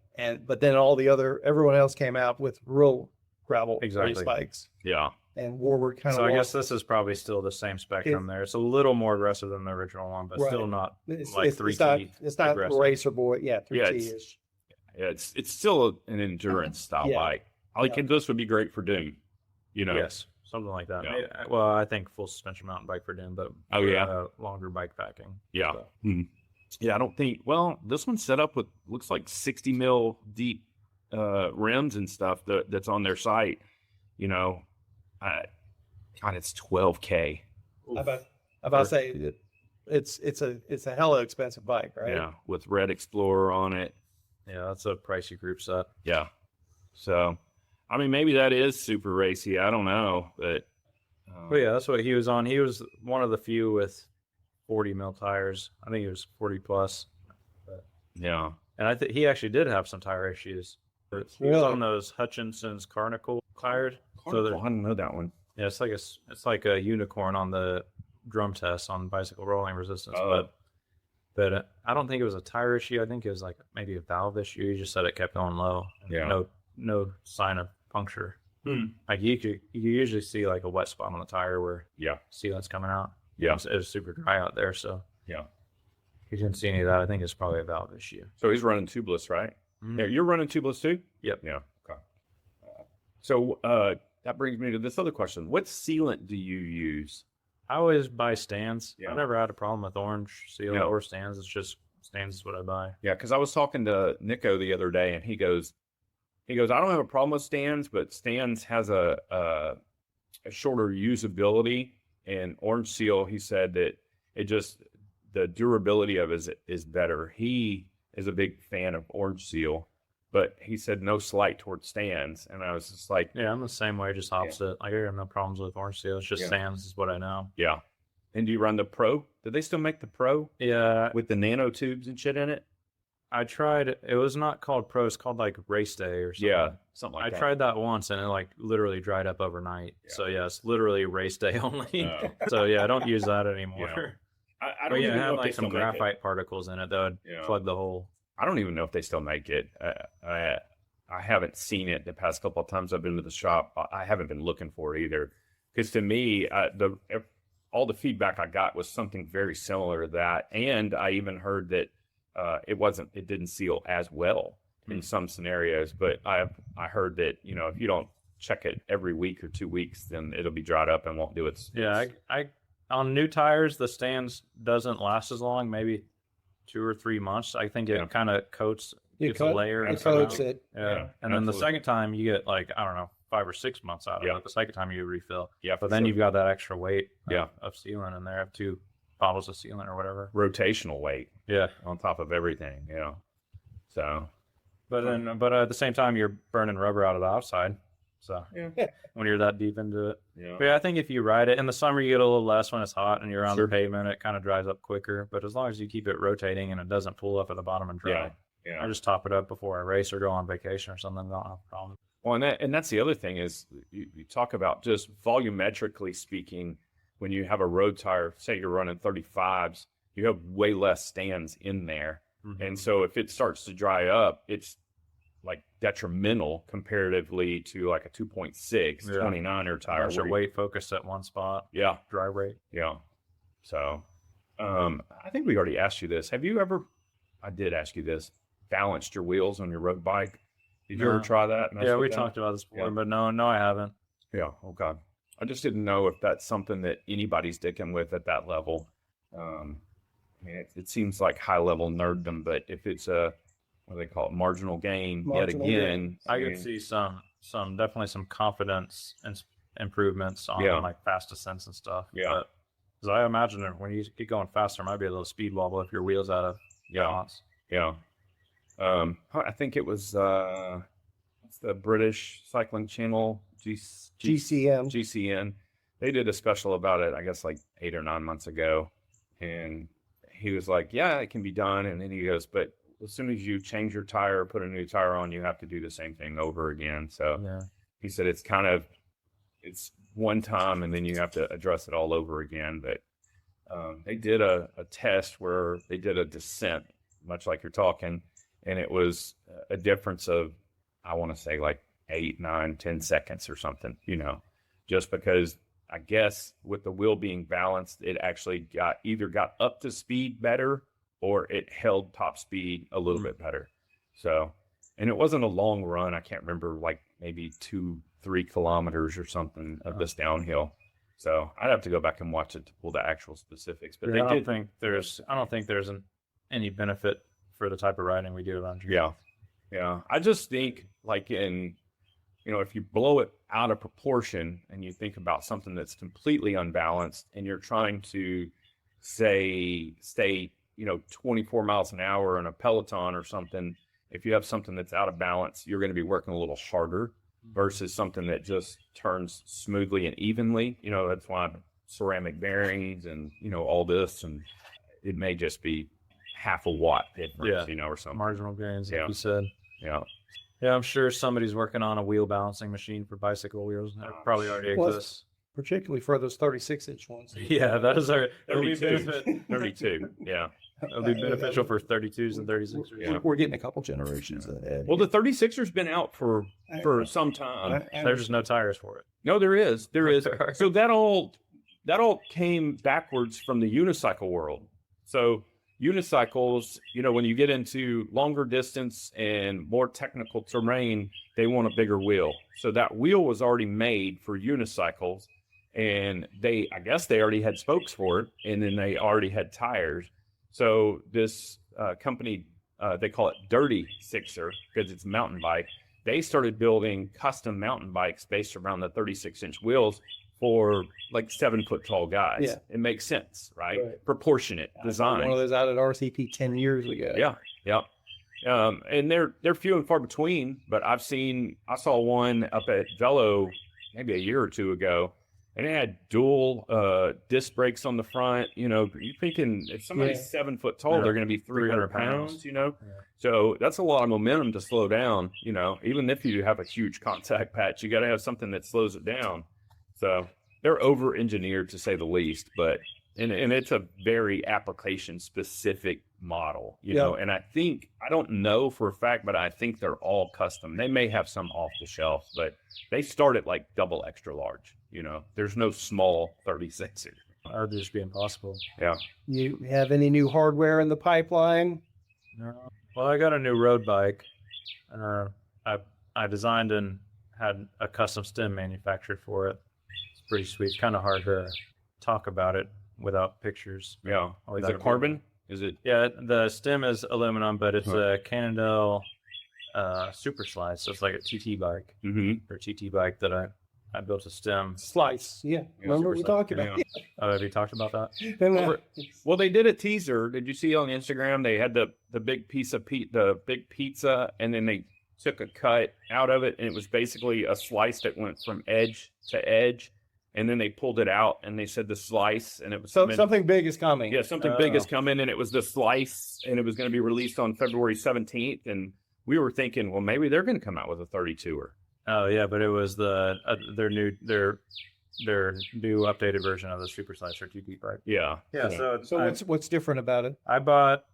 but then everyone else came out with real gravel race Exactly. bikes, Yeah. and Warbird kind of. So I guess this is probably still the same spectrum there. It's a little more aggressive than the original one, but Right. still not it's, like it's, 3T it's not aggressive. racer boy, yeah, 3T ish. Yeah, it's still an endurance style Yeah. bike. I think this would be great for Doom. You know. Yes, something like that. Yeah. Maybe- well, I think full suspension mountain bike for Doom, but Oh, yeah. longer bike packing. Yeah. So, Yeah, I don't think. Well, this one's set up with looks like 60 mil deep rims and stuff that's on their site. You know, God, it's 12K. How about I'm about to say it's a hella expensive bike, right? Yeah, with Red Explorer on it. Yeah, that's a pricey group set. Yeah. So, I mean, maybe that is super racy. I don't know, but. But yeah, that's what he was on. He was one of the few with 40 mil tires. I think he was 40 plus. But, yeah. and I think he actually did have some tire issues. He was on those Hutchinson's Carnival tires. So I didn't know that one. Yeah, it's like a unicorn on the drum test on bicycle rolling resistance. But I don't think it was a tire issue. I think it was like maybe a valve issue. He just said it kept going low. Yeah. No sign of puncture. Like you usually see like a wet spot on the tire where sealant's coming out. Yeah. It was super dry out there, so yeah. He didn't see any of that. I think it's probably a valve issue. So he's running tubeless, right? Yeah, you're running tubeless too? Yep. Yeah. Okay. So that brings me to this other question. What sealant do you use? I always buy stands. Yeah. I've never had a problem with orange sealant or stands. It's just stands is what I buy. Yeah, because I was talking to Nico the other day, and he goes, I don't have a problem with stands, but stands has a shorter usability, and orange seal, he said that it just, the durability of it is better. He is a big fan of orange seal, but he said no slight towards stands, and I was just like, yeah, I'm the same way, just opposite. Like, I have no problems with orange seal. It's just stands is what I know. Yeah. And do you run the Pro? Do they still make the Pro? Yeah. With the nanotubes and shit in it? I tried. It was not called Pro. It's called like Race Day or something. Yeah, something like that. I tried that once, and it like literally dried up overnight. Yeah. So yeah, it's literally Race Day only. So yeah, I don't use that anymore. Yeah. I don't even know have if like they some still make graphite particles in it that would plug the hole. I don't even know if they still make it. I haven't seen it the past couple of times I've been to the shop. I haven't been looking for it either. Because to me, all the feedback I got was something very similar to that, and I even heard that it didn't seal as well in some scenarios. But I heard that if you don't check it every week or 2 weeks, then it'll be dried up and won't do its. Yeah, I on new tires the stands doesn't last as long, maybe 2 or 3 months. I think it kind of coats. It's a layer. It coats it. Yeah. And then the second time you get like, I don't know, 5 or 6 months out of it. The second time you refill. Yeah. But then you've got that extra weight of sealant in there. I have 2 bottles of sealant or whatever. Rotational weight. Yeah. On top of everything. So. But at the same time you're burning rubber out of the outside. So when you're that deep into it. Yeah. But yeah, I think if you ride it in the summer, you get a little less when it's hot and you're on the pavement. It kind of dries up quicker. But as long as you keep it rotating and it doesn't pull up at the bottom and dry. Yeah. I just top it up before I race or go on vacation or something. I don't have a problem. Well, and that's the other thing is you talk about just volumetrically speaking, when you have a road tire, say you're running 35s, you have way less stands in there. Mm-hmm. And so if it starts to dry up, it's like detrimental comparatively to like a 2.6 29er tire. Unless your weight focused at one spot. Yeah. Dry weight. Yeah. So I think we already asked you this. Have you ever, I did ask you this, balanced your wheels on your road bike? Did you ever try that? Yeah, we talked about this before, but no, I haven't. Yeah. Okay. I just didn't know if that's something that anybody's sticking with at that level. I mean, it seems like high level nerddom, but if it's what do they call it, marginal gain, I could see definitely some confidence and improvements on like fast ascents and stuff. Yeah. Because I imagine when you get going faster, there might be a little speed wobble if your wheel's out of balance. Yeah. I think it was what's the British Cycling Channel GCN. They did a special about it, I guess, like 8 or 9 months ago, and he was like, "Yeah, it can be done." And then he goes, "But as soon as you change your tire, put a new tire on, you have to do the same thing over again." So he said it's one time, and then you have to address it all over again. But they did a test where they did a descent, much like you're talking. And it was a difference of, I want to say like 8, 9, 10 seconds or something, just because I guess with the wheel being balanced, it actually either got up to speed better or it held top speed a little bit better. So, and it wasn't a long run. I can't remember, like maybe 2-3 kilometers or something of this downhill. So I'd have to go back and watch it to pull the actual specifics. But I don't think there's any benefit for the type of riding we do around here. Yeah. I just think like in you know, if you blow it out of proportion and you think about something that's completely unbalanced and you're trying to stay, you know, 24 miles an hour in a Peloton or something, if you have something that's out of balance, you're going to be working a little harder versus something that just turns smoothly and evenly. You know, that's why ceramic bearings and, you know, all this, and it may just be half a watt difference, you know, or something. Marginal gains, like you said. Yeah. Yeah, I'm sure somebody's working on a wheel balancing machine for bicycle wheels. That probably already exists. Particularly for those 36-inch ones. Yeah, that is our 32. 32. Yeah. It'll be beneficial for 32s and 36ers. Yeah. We're getting a couple generations ahead. Well, the 36er's been out for some time. There's just no tires for it. No, there is. There is. So that all came backwards from the unicycle world. So unicycles, you know, when you get into longer distance and more technical terrain, they want a bigger wheel. So that wheel was already made for unicycles, and I guess they already had spokes for it, and then they already had tires. So this company, they call it Dirty Sixer because it's a mountain bike. They started building custom mountain bikes based around the 36-inch wheels for like 7 foot tall guys. Yeah. It makes sense, right? Proportionate design. One of those out at RCP 10 years ago. Yeah. Yeah. And they're few and far between, but I saw one up at Velo maybe a year or two ago, and it had dual disc brakes on the front. You know, you're thinking if somebody's 7 foot tall, they're going to be 300 pounds, you know? Yeah. So that's a lot of momentum to slow down, you know, even if you have a huge contact patch, you got to have something that slows it down. So they're over engineered to say the least, but and it's a very application specific model, you know, and I don't know for a fact, but I think they're all custom. They may have some off the shelf, but they start at like double extra large, you know, there's no small 36er. That would just be impossible. Yeah. You have any new hardware in the pipeline? No. Well, I got a new road bike, and I designed and had a custom stem manufactured for it. It's pretty sweet. Kind of hard to talk about it without pictures. Yeah. Is it carbon? Is it? Yeah, the stem is aluminum, but it's a Cannondale super slice. So it's like a TT bike or TT bike that I built a stem. Slice. Yeah. Remember what we talked about? Yeah. Oh, have you talked about that? Well, they did a teaser. Did you see on Instagram? They had the big piece of the big pizza, and then they took a cut out of it, and it was basically a slice that went from edge to edge, and then they pulled it out, and they said the slice, and it was something big is coming. Yeah, something big is coming, and it was the slice, and it was going to be released on February 17th, and we were thinking, well, maybe they're going to come out with a 32er. Oh yeah, but it was their new updated version of the super slicer TT bike. Yeah. So what's different about it? I bought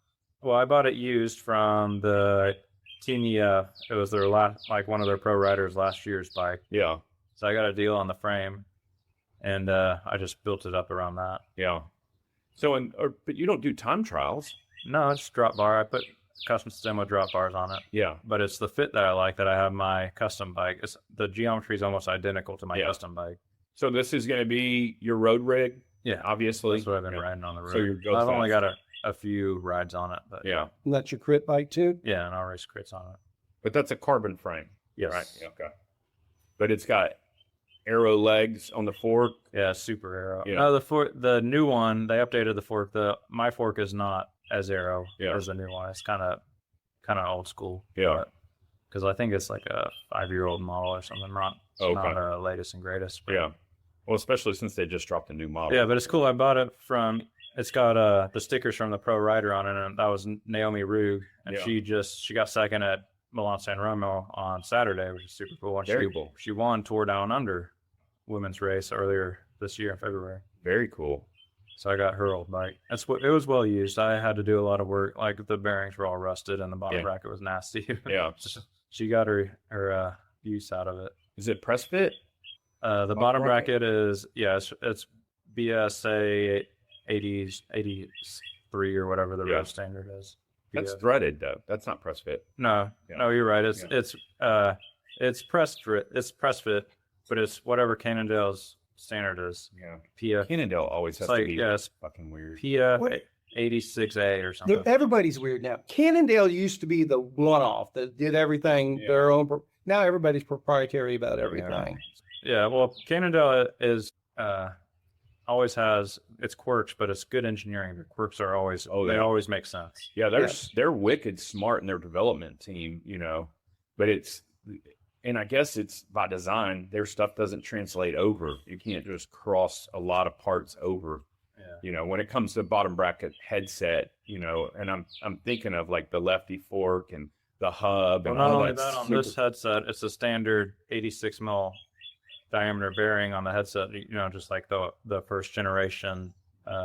it used from the TNF. It was their one of their pro riders last year's bike. Yeah. So I got a deal on the frame, and I just built it up around that. Yeah. So but you don't do time trials. No, it's drop bar. I put custom stem with drop bars on it. Yeah. But it's the fit that I like that I have my custom bike. The geometry is almost identical to my custom bike. So this is going to be your road rig? Yeah. Obviously. That's what I've been riding on the road. So I've only got a few rides on it. But yeah. And that's your crit bike too? Yeah, and I'll race crits on it. But that's a carbon frame. Yes. Right? Yeah, okay. But it's got arrow legs on the fork. Yeah, super arrow. Yeah. No, the new one, they updated the fork. My fork is not as arrow as the new one. It's kind of old school. Yeah. Because I think it's like a 5-year-old model or something. Not the latest and greatest. But. Yeah. Well, especially since they just dropped a new model. Yeah, but it's cool. I bought it from. It's got the stickers from the Pro Rider on it, and that was Naomi Rugg, and she got second at Milan San Remo on Saturday, which is super cool. And Very cool. She won Tour Down Under women's race earlier this year in February. Very cool. So I got her old bike. It was well used. I had to do a lot of work. Like the bearings were all rusted, and the bottom bracket was nasty. Yeah. She got her use out of it. Is it press fit? The bottom bracket is it's BSA 83 or whatever the road standard is. That's threaded though. That's not press fit. No, you're right. It's press fit. It's press fit, but it's whatever Cannondale's standard is. Yeah. PIA. Cannondale always has to be fucking weird. PIA 86A or something. Everybody's weird now. Cannondale used to be the one-off that did everything their own. Now everybody's proprietary about everything. Yeah, well, Cannondale is always has its quirks, but it's good engineering. The quirks are always they always make sense. Yeah, they're wicked smart in their development team, you know. But and I guess it's by design. Their stuff doesn't translate over. You can't just cross a lot of parts over. Yeah. You know, when it comes to bottom bracket headset, you know, and I'm thinking of like the lefty fork and the hub and Well, not all only that. that, on this headset, it's a standard 86 mil diameter bearing on the headset. You know, just like the first generation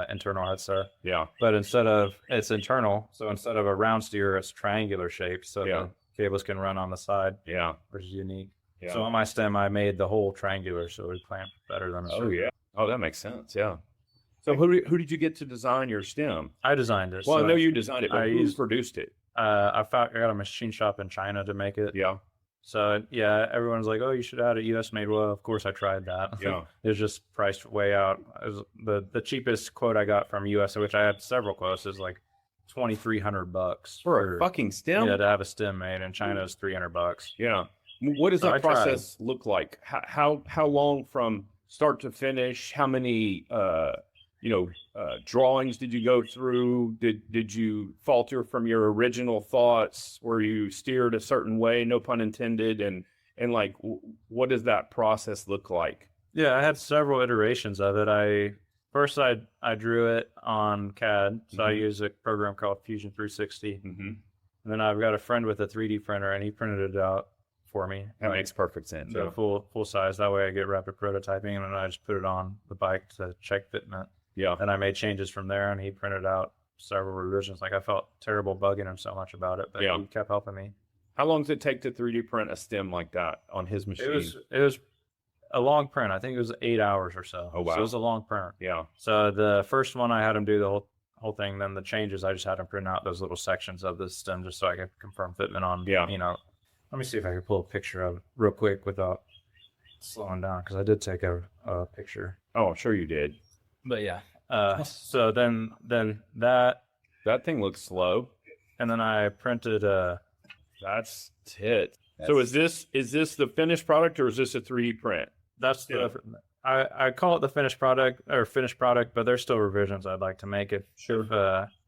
internal headset. Yeah. But it's internal, so instead of a round steer, it's triangular shaped, so the cables can run on the side. Yeah. Which is unique. Yeah. So on my stem, I made the whole triangular, so it would clamp better than a circle. yeah. Oh, that makes sense. Yeah. So who did you get to design your stem? I designed it. Well, so I know you designed it, but who produced it? I got a machine shop in China to make it. Yeah. So yeah, everyone's like, "Oh, you should add a U.S. made." Well, of course I tried that. Yeah. It was just priced way out. It was the cheapest quote I got from U.S., which I had several quotes, is like $2,300 for a fucking stem. Yeah, to have a stem made. In China, it's $300. Yeah. What does that process look like? How long from start to finish? How many drawings did you go through? Did you falter from your original thoughts? Were you steered a certain way, no pun intended? And like, what does that process look like? Yeah, I had several iterations of it. First I drew it on CAD, so I use a program called Fusion 360. Mm-hmm. And then I've got a friend with a 3D printer, and he printed it out for me. That makes perfect sense. So full size. That way I get rapid prototyping, and then I just put it on the bike to check fitment. Yeah. Then I made changes from there, and he printed out several revisions. Like, I felt terrible bugging him so much about it, but he kept helping me. How long does it take to 3D print a stem like that on his machine? It was a long print. I think it was 8 hours or so. Oh, wow. So it was a long print. Yeah. So the first one I had him do the whole thing. Then the changes, I just had him print out those little sections of the stem just so I could confirm fitment on, let me see if I can pull a picture of it real quick without slowing down, because I did take a picture. Oh, I'm sure you did. But yeah. So then that thing looks slow. And then I printed that's tit. So is this the finished product, or is this a 3D print? That's I call it the finished product, but there's still revisions I'd like to make if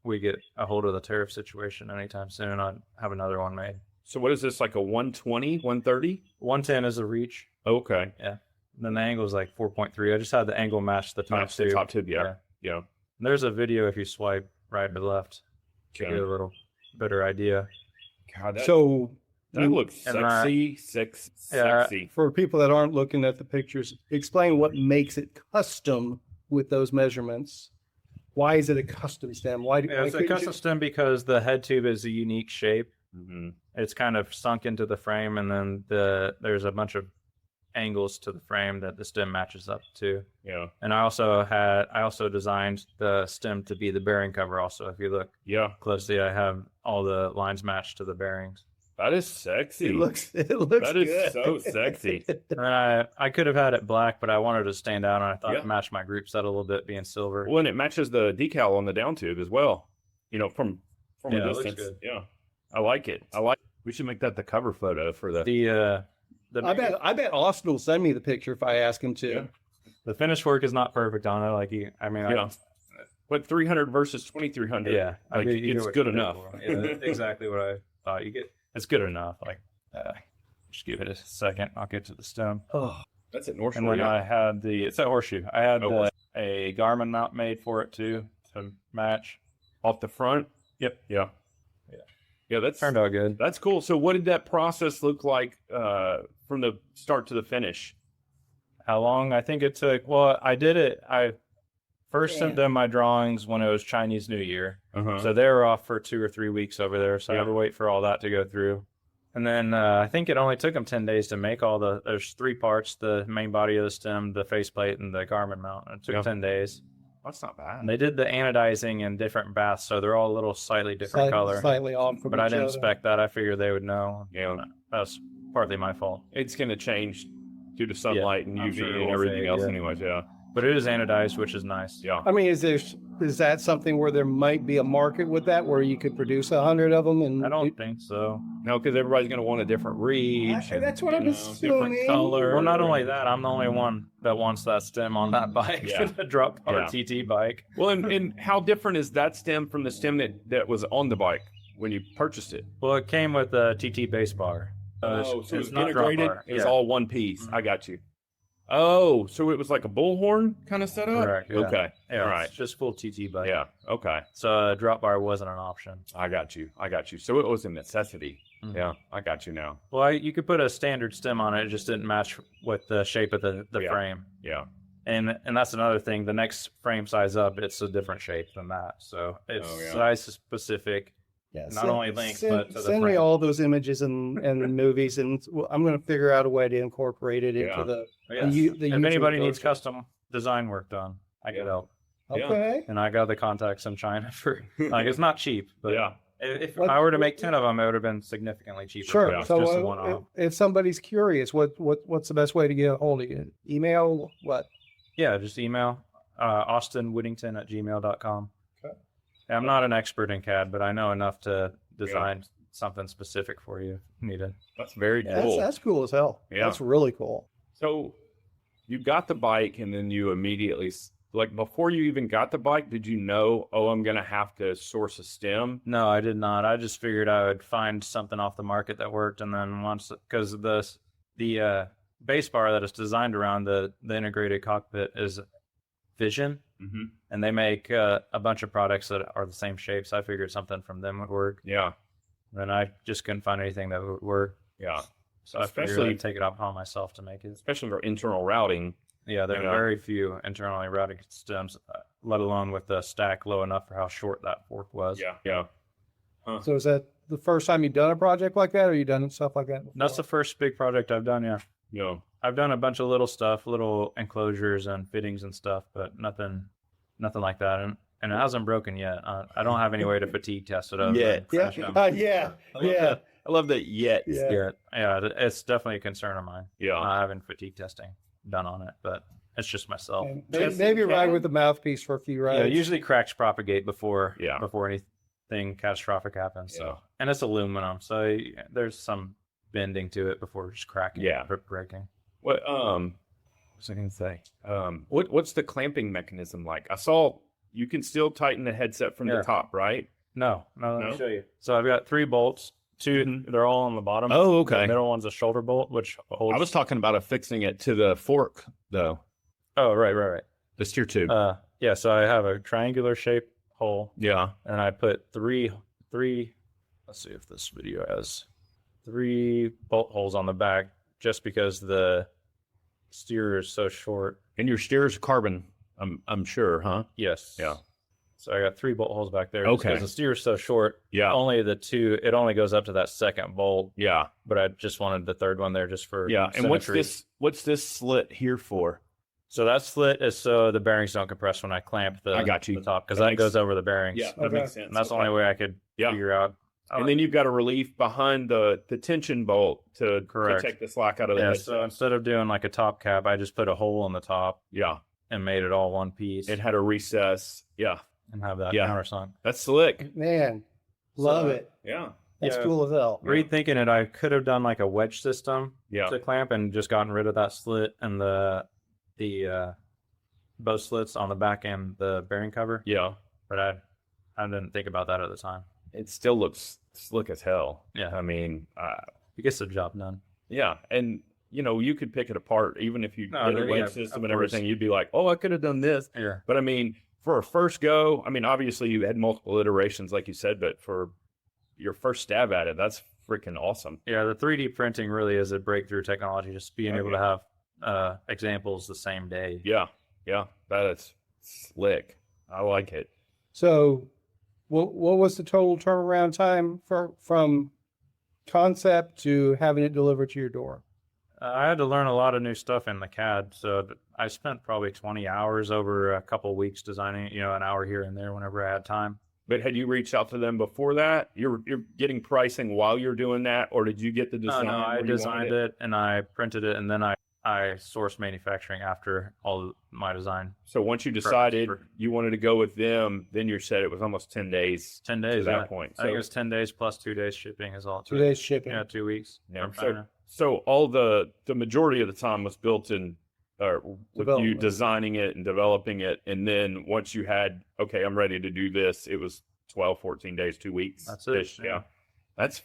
we get a hold of the tariff situation anytime soon. I'd have another one made. So what is this, like a 120, 130? 110 is a reach. Okay. Yeah. And then the angle is like 4.3. I just had the angle match the top tube. Top tube, yeah. There's a video if you swipe right or left to get a little better idea. God, that looks sexy. For people that aren't looking at the pictures, explain what makes it custom with those measurements. Why is it a custom stem? It's a custom stem because the head tube is a unique shape. Mm-hmm. It's kind of sunk into the frame, and then there's a bunch of angles to the frame that the stem matches up to. Yeah. And I also designed the stem to be the bearing cover also. If you look closely, I have all the lines matched to the bearings. That is sexy. It looks that good. Is so sexy. And I could have had it black, but I wanted to stand out, and I thought it matched my group set a little bit, being silver. Well, and it matches the decal on the down tube as well. From a distance. It looks good. Yeah. I like it. We should make that the cover photo for I bet Austin will send me the picture if I ask him to. Yeah. The finish work is not perfect on it. But 300 versus 2300. Yeah. It's good enough. Yeah, that's exactly what I thought. It's good enough. Just give it a second. I'll get to the stem. Oh, that's at North Shore. And then I had it's a horseshoe. I had a Garmin mount made for it too, to match off the front. Yep. Yeah, that's turned out good. That's cool. So what did that process look like from the start to the finish? How long? I think it took, I did it. I first sent them my drawings when it was Chinese New Year. So they were off for 2 or 3 weeks over there. So I had to wait for all that to go through. And then I think it only took them 10 days to make there's 3 parts: the main body of the stem, the faceplate, and the Garmin mount. It took 10 days. That's not bad. And they did the anodizing in different baths, so they're all a little slightly different color. Slightly off from But I didn't expect that. I figured they would know. Yeah. That's partly my fault. It's going to change due to sunlight and UV and everything else anyways, but it is anodized, which is nice. Yeah. I mean, is that something where there might be a market with that, where you could produce 100 of them? And I don't think so. No, because everybody's going to want a different reach. That's what I'm Different assuming. color. Well, not only that, I'm the only one that wants that stem on that bike, Yeah. the drop bar Yeah. TT bike. Well, and how different is that stem from the stem that was on the bike when you purchased it? Well, it came with a TT base bar. So it's it was not drop integrated. bar. It was Yeah. all one piece. Mhm. I got you. Oh, so it was like a bullhorn kind of setup? Correct, yeah. Okay. Yeah, All right. it's just full TT bike. Yeah. Okay. So a drop bar wasn't an option. I got you. So it was a necessity. Mhm. Yeah. I got you now. Well, you could put a standard stem on it. It just didn't match with the shape of the Yeah. frame. Yeah. And that's another thing. The next frame size up, it's a different shape than that. So it's Oh, yeah. size specific. Yeah, Not only length, send, but to the send me frame. all those images and the movies, and I'm going to figure out a way to incorporate it into Yeah. the. Yes. the If YouTube anybody needs version. custom design work done, I could Yeah. help. Yeah. Okay. And I got the contacts in China for like it's not cheap, but Yeah. if What- I were to make 10 of them, it would have been significantly cheaper. Sure. but it's So just a one-off. if somebody's curious, what's the best way to get a hold of you? Email? What? Yeah, just email austinwhittington@gmail.com. Okay. I'm not an expert in CAD, but I know enough to design something specific for you if needed. That's very Yeah. cool. That's cool as hell. Yeah. That's really cool. So you got the bike and then you immediately, like before you even got the bike, did you know, oh, I'm going to have to source a stem? No, I did not. I just figured I would find something off the market that worked, and then once because the base bar that is designed around the integrated cockpit is Vision, Mm-hmm. and they make a bunch of products that are the same shape. So I figured something from them would work, Yeah. and I just couldn't find anything that would work. Yeah. So I figured Especially- I'd take it upon myself to make it. Especially for internal routing. Yeah, there Yeah. are very few internally routed stems, let alone with the stack low enough for how short that fork was. Yeah. Yeah. So is that the first time you've done a project like that, or you done stuff like that before? That's the first big project I've done. Yeah, Yeah. I've done a bunch of little stuff, little enclosures and fittings and stuff, but nothing like that. And it hasn't broken yet. I don't have any way to fatigue test it up. Yet. Yeah. Yeah. Yeah. I love that yet. Yeah. Yeah, it's definitely a concern of mine. Yeah. Not having fatigue testing done on it, but it's just myself. And Just maybe in ride case. with the mouthpiece for a few rides. Yeah, usually cracks propagate before Yeah. anything catastrophic happens. So Yeah. and it's aluminum, so there's some bending to it before just cracking. Yeah. Breaking. What was I gonna say? What's the clamping mechanism like? I saw you can still tighten the headset from Yeah. the top, right? No, let No? me show you. So I've got 3 bolts. 2, Mhm. they're all on the bottom. Oh, okay. The middle one's a shoulder bolt, which holds. I was talking about affixing it to the fork though. Oh, right. The steer tube. Yeah. So I have a triangular shaped hole, yeah. and I put three. Let's see if this video has 3 bolt holes on the back, just because the steer is so short. And your steer's carbon, I'm sure, huh? Yes. Yeah. So I got 3 bolt holes back there. just Okay. 'cause the steer is so short. Yeah. Only the 2. It only goes up to that second bolt, Yeah. but I just wanted the third one there just for Yeah. And symmetry. what's this slit here for? So that slit is so the bearings don't compress when I clamp the, I got you. the top, because That that makes- goes over the bearings. that Okay. makes sense. And that's the only way I could Yeah. figure out. And then you've got a relief behind the tension bolt to Correct. take the slack out of the Yeah, headset. so instead of doing like a top cap, I just put a hole in the top Yeah. and made it all one piece It had a recess. Yeah. and have that Yeah. countersunk. That's slick. Man, love it. Yeah. That's Yeah. cool as hell. Rethinking it, I could have done like a wedge system Yeah. to clamp and just gotten rid of that slit and the both slits on the back and the bearing cover. Yeah. But I didn't think about that at the time. It still looks slick as hell. Yeah. I mean, It gets the job done. yeah. And, you could pick it apart, even if you No, did a wedge yeah, system of and everything, course. you'd be like, oh, I could have done this. Yeah. But I mean, for a first go, I mean, obviously you had multiple iterations, like you said, but for your first stab at it, that's freaking awesome. Yeah, the 3D printing really is a breakthrough technology. Just being able to have examples the same day. Yeah. Yeah. That is slick. I like it. So, what was the total turnaround time from concept to having it delivered to your door? I had to learn a lot of new stuff in the CAD, so I spent probably 20 hours over a couple of weeks designing, an hour here and there whenever I had time. But had you reached out to them before that? You're getting pricing while you're doing that, or did you get the design? No, I where you designed wanted it and I printed it, and then I I sourced manufacturing after all my design. So once you decided you wanted to go with them, then you said it was almost 10 days. 10 days to that point. I think it was 10 days plus 2 days shipping is all. 2 days shipping. Yeah, 2 weeks. Yeah. from China. So all the majority of the time was built in, with you designing it and developing it. And then once you had, okay, I'm ready to do this, it was 12, 14 days, 2 weeks. That's it. Yeah. That's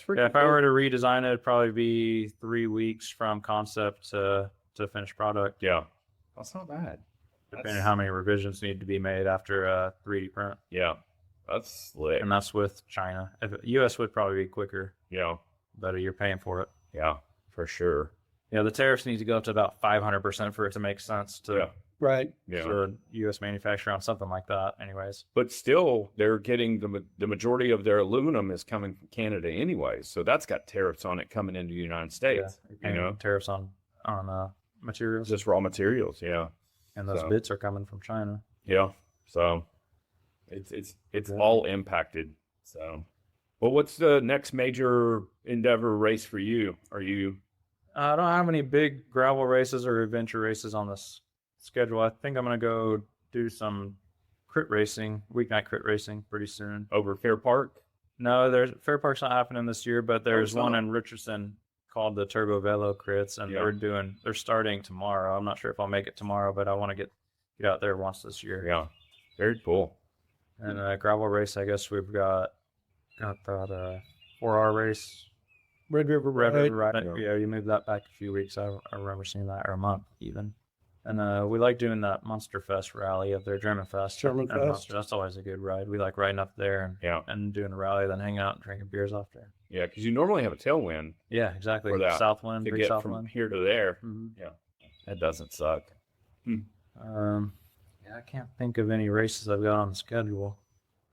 freaking Yeah, if I were to redesign it, it'd probably be 3 weeks from concept to finished product. Yeah. That's not bad. Depending on how many revisions need to be made after a 3D print. Yeah. That's slick. And that's with China. If US would probably be quicker, Yeah. but you're paying for it. Yeah, for sure. Yeah, the tariffs need to go up to about 500% for it to make sense to Right. Yeah. for a U.S. manufacturer on something like that. Anyways, But still, they're getting the majority of their aluminum is coming from Canada anyway. So that's got tariffs on it coming into the United States. yeah, You know, tariffs on materials, just raw materials. Yeah. and those so- bits are coming from China. Yeah. So it's all impacted. So, well, what's the next major endeavor race for you? Are you? I don't have any big gravel races or adventure races on this schedule. I think I'm gonna go do some crit racing, weeknight crit racing, pretty soon. Over Fair Park? No, there's Fair Park's not happening this year, but there's it's one not? in Richardson called the Turbo Velo crits, and Yeah. they're starting tomorrow. I'm not sure if I'll make it tomorrow, but I want to get out there once this year. Yeah. Very cool. And a gravel race, I guess we've got that 4-hour race. Red River Red Ride. River Ride. Yeah. Yeah, you moved that back a few weeks. I remember seeing that, or a month even. And we like doing that Monster Fest rally up there, German Fest. German and Fest. Monster, that's always a good ride. We like riding up there Yeah. and doing a rally, then hanging out and drinking beers off there. Yeah. Because you normally have a tailwind Yeah, exactly. For that, Southwind, to big get Southwind. from here to there. Mhm. That doesn't suck. Yeah, I can't think of any races I've got on the schedule.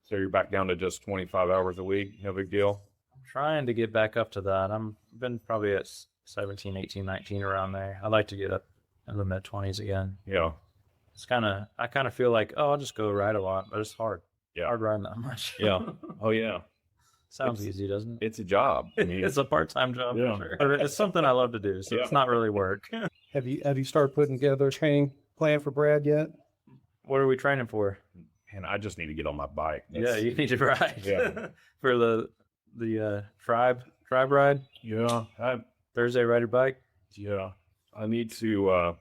So you're back down to just 25 hours a week. No big deal. I'm trying to get back up to that. I'm been probably at 17, 18, 19 around there. I'd like to get up in the mid 20s again. Yeah. I kind of feel like, oh, I'll just go ride a lot, but it's hard. Yeah. Hard riding that much. Yeah. Oh, yeah. Sounds It's- easy, doesn't it? It's a job. I mean, It's a part-time job. Yeah. For sure. But it's something I love to do, so Yeah. it's not really work. Have you started putting together a training plan for Brad yet? What are we training for? and I just need to get on my bike. Yeah, you need to ride. Yeah. For the tribe ride. Yeah. Thursday, ride your bike. Yeah. I need to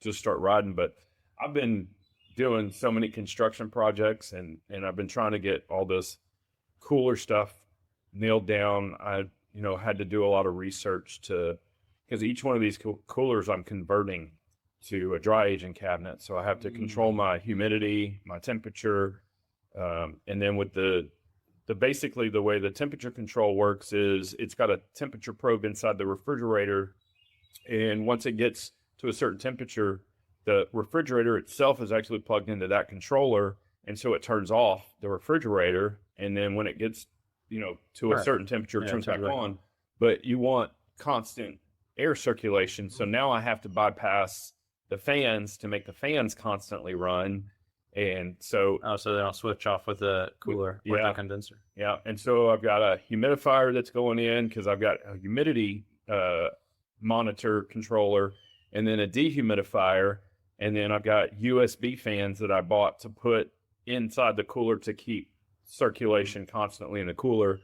just start riding, but I've been doing so many construction projects and I've been trying to get all this cooler stuff nailed down. I, had to do a lot of research because each one of these coolers I'm converting to a dry aging cabinet. So I have to control my humidity, my temperature. And then with basically the way the temperature control works is it's got a temperature probe inside the refrigerator. And once it gets to a certain temperature, the refrigerator itself is actually plugged into that controller. And so it turns off the refrigerator. And then when it gets, to a certain temperature, it turns back on. But you want constant air circulation. So now I have to bypass the fans to make the fans constantly run. And so so they don't switch off with the cooler, with Yeah. the condenser. yeah, and so I've got a humidifier that's going in because I've got a humidity monitor controller, and then a dehumidifier, and then I've got USB fans that I bought to put inside the cooler to keep circulation constantly in the cooler.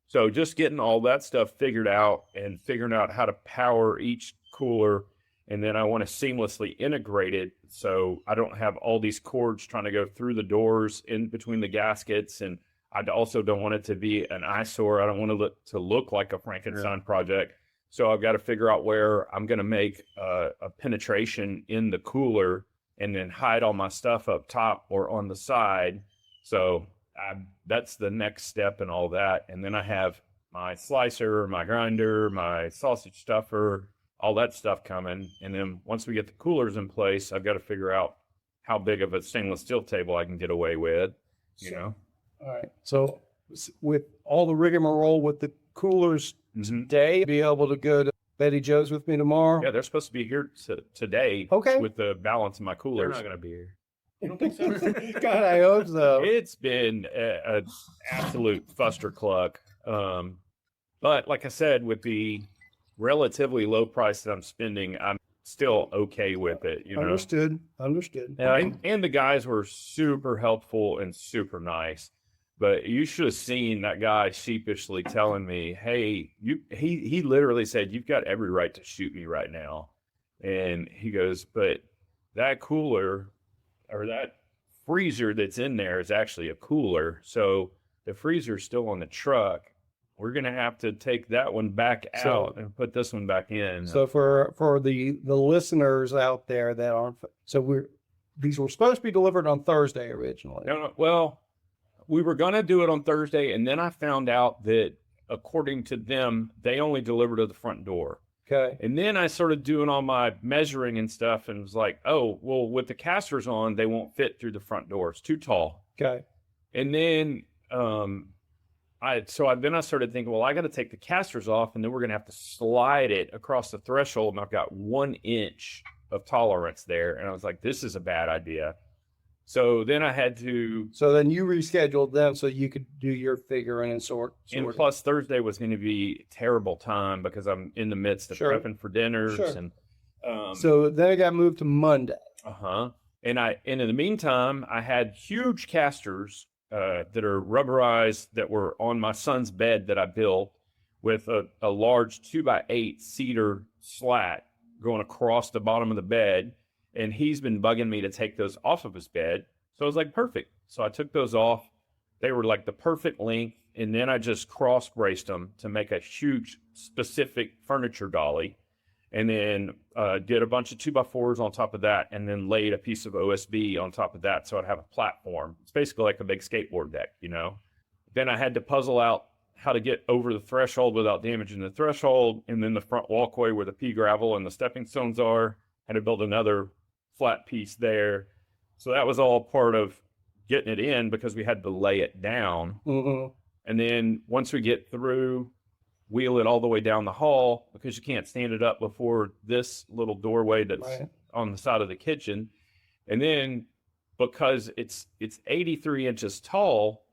So just getting all that stuff figured out and figuring out how to power each cooler. And then I want to seamlessly integrate it so I don't have all these cords trying to go through the doors in between the gaskets. And I also don't want it to be an eyesore. I don't want to look like a Frankenstein project. So I've got to figure out where I'm going to make a penetration in the cooler and then hide all my stuff up top or on the side. So that's the next step and all that. And then I have my slicer, my grinder, my sausage stuffer, all that stuff coming. And then once we get the coolers in place, I've got to figure out how big of a stainless steel table I can get away with, All right. So with all the rigmarole with the coolers today, be able to go to Betty Joe's with me tomorrow? Yeah, they're supposed to be here today Okay. with the balance of my They're coolers. not going to be here. You don't think so? God, I hope so. It's been an absolute fustercluck. But like I said, with the relatively low price that I'm spending, I'm still okay with it, you know. Understood. Yeah, And the guys were super helpful and super nice. But you should have seen that guy sheepishly telling me, "Hey, he literally said, you've got every right to shoot me right now." And he goes, "But that cooler or that freezer that's in there is actually a cooler. So the freezer's still on the truck. We're going to have to take that one back out and put this one back in." So for the listeners out there that aren't, these were supposed to be delivered on Thursday originally. No, well, we were going to do it on Thursday, and then I found out that according to them, they only deliver to the front door. Okay. And then I started doing all my measuring and stuff and was like, oh, well, with the casters on, they won't fit through the front door. It's too tall. Okay. And then I started thinking, well, I got to take the casters off, and then we're going to have to slide it across the threshold, and I've got 1 inch of tolerance there. And I was like, this is a bad idea. So then I had to. So then you rescheduled them so you could do your figuring and sort. And plus Thursday was going to be a terrible time because I'm in the midst of prepping for dinners. Sure. And so then it got moved to Monday. And in the meantime, I had huge casters that are rubberized that were on my son's bed that I built with a large 2x8 cedar slat going across the bottom of the bed. And he's been bugging me to take those off of his bed. So I was like, perfect. So I took those off. They were like the perfect length. And then I just cross braced them to make a huge specific furniture dolly. And then did a bunch of 2x4s on top of that. And then laid a piece of OSB on top of that. So I'd have a platform. It's basically like a big skateboard deck, you know. Then I had to puzzle out how to get over the threshold without damaging the threshold. And then the front walkway where the pea gravel and the stepping stones are. Had to build another flat piece there. So that was all part of getting it in because we had to lay it down. Mm-hmm. And then once we get through, wheel it all the way down the hall because you can't stand it up before this little doorway that's on the side of the kitchen. And then because it's 83 inches tall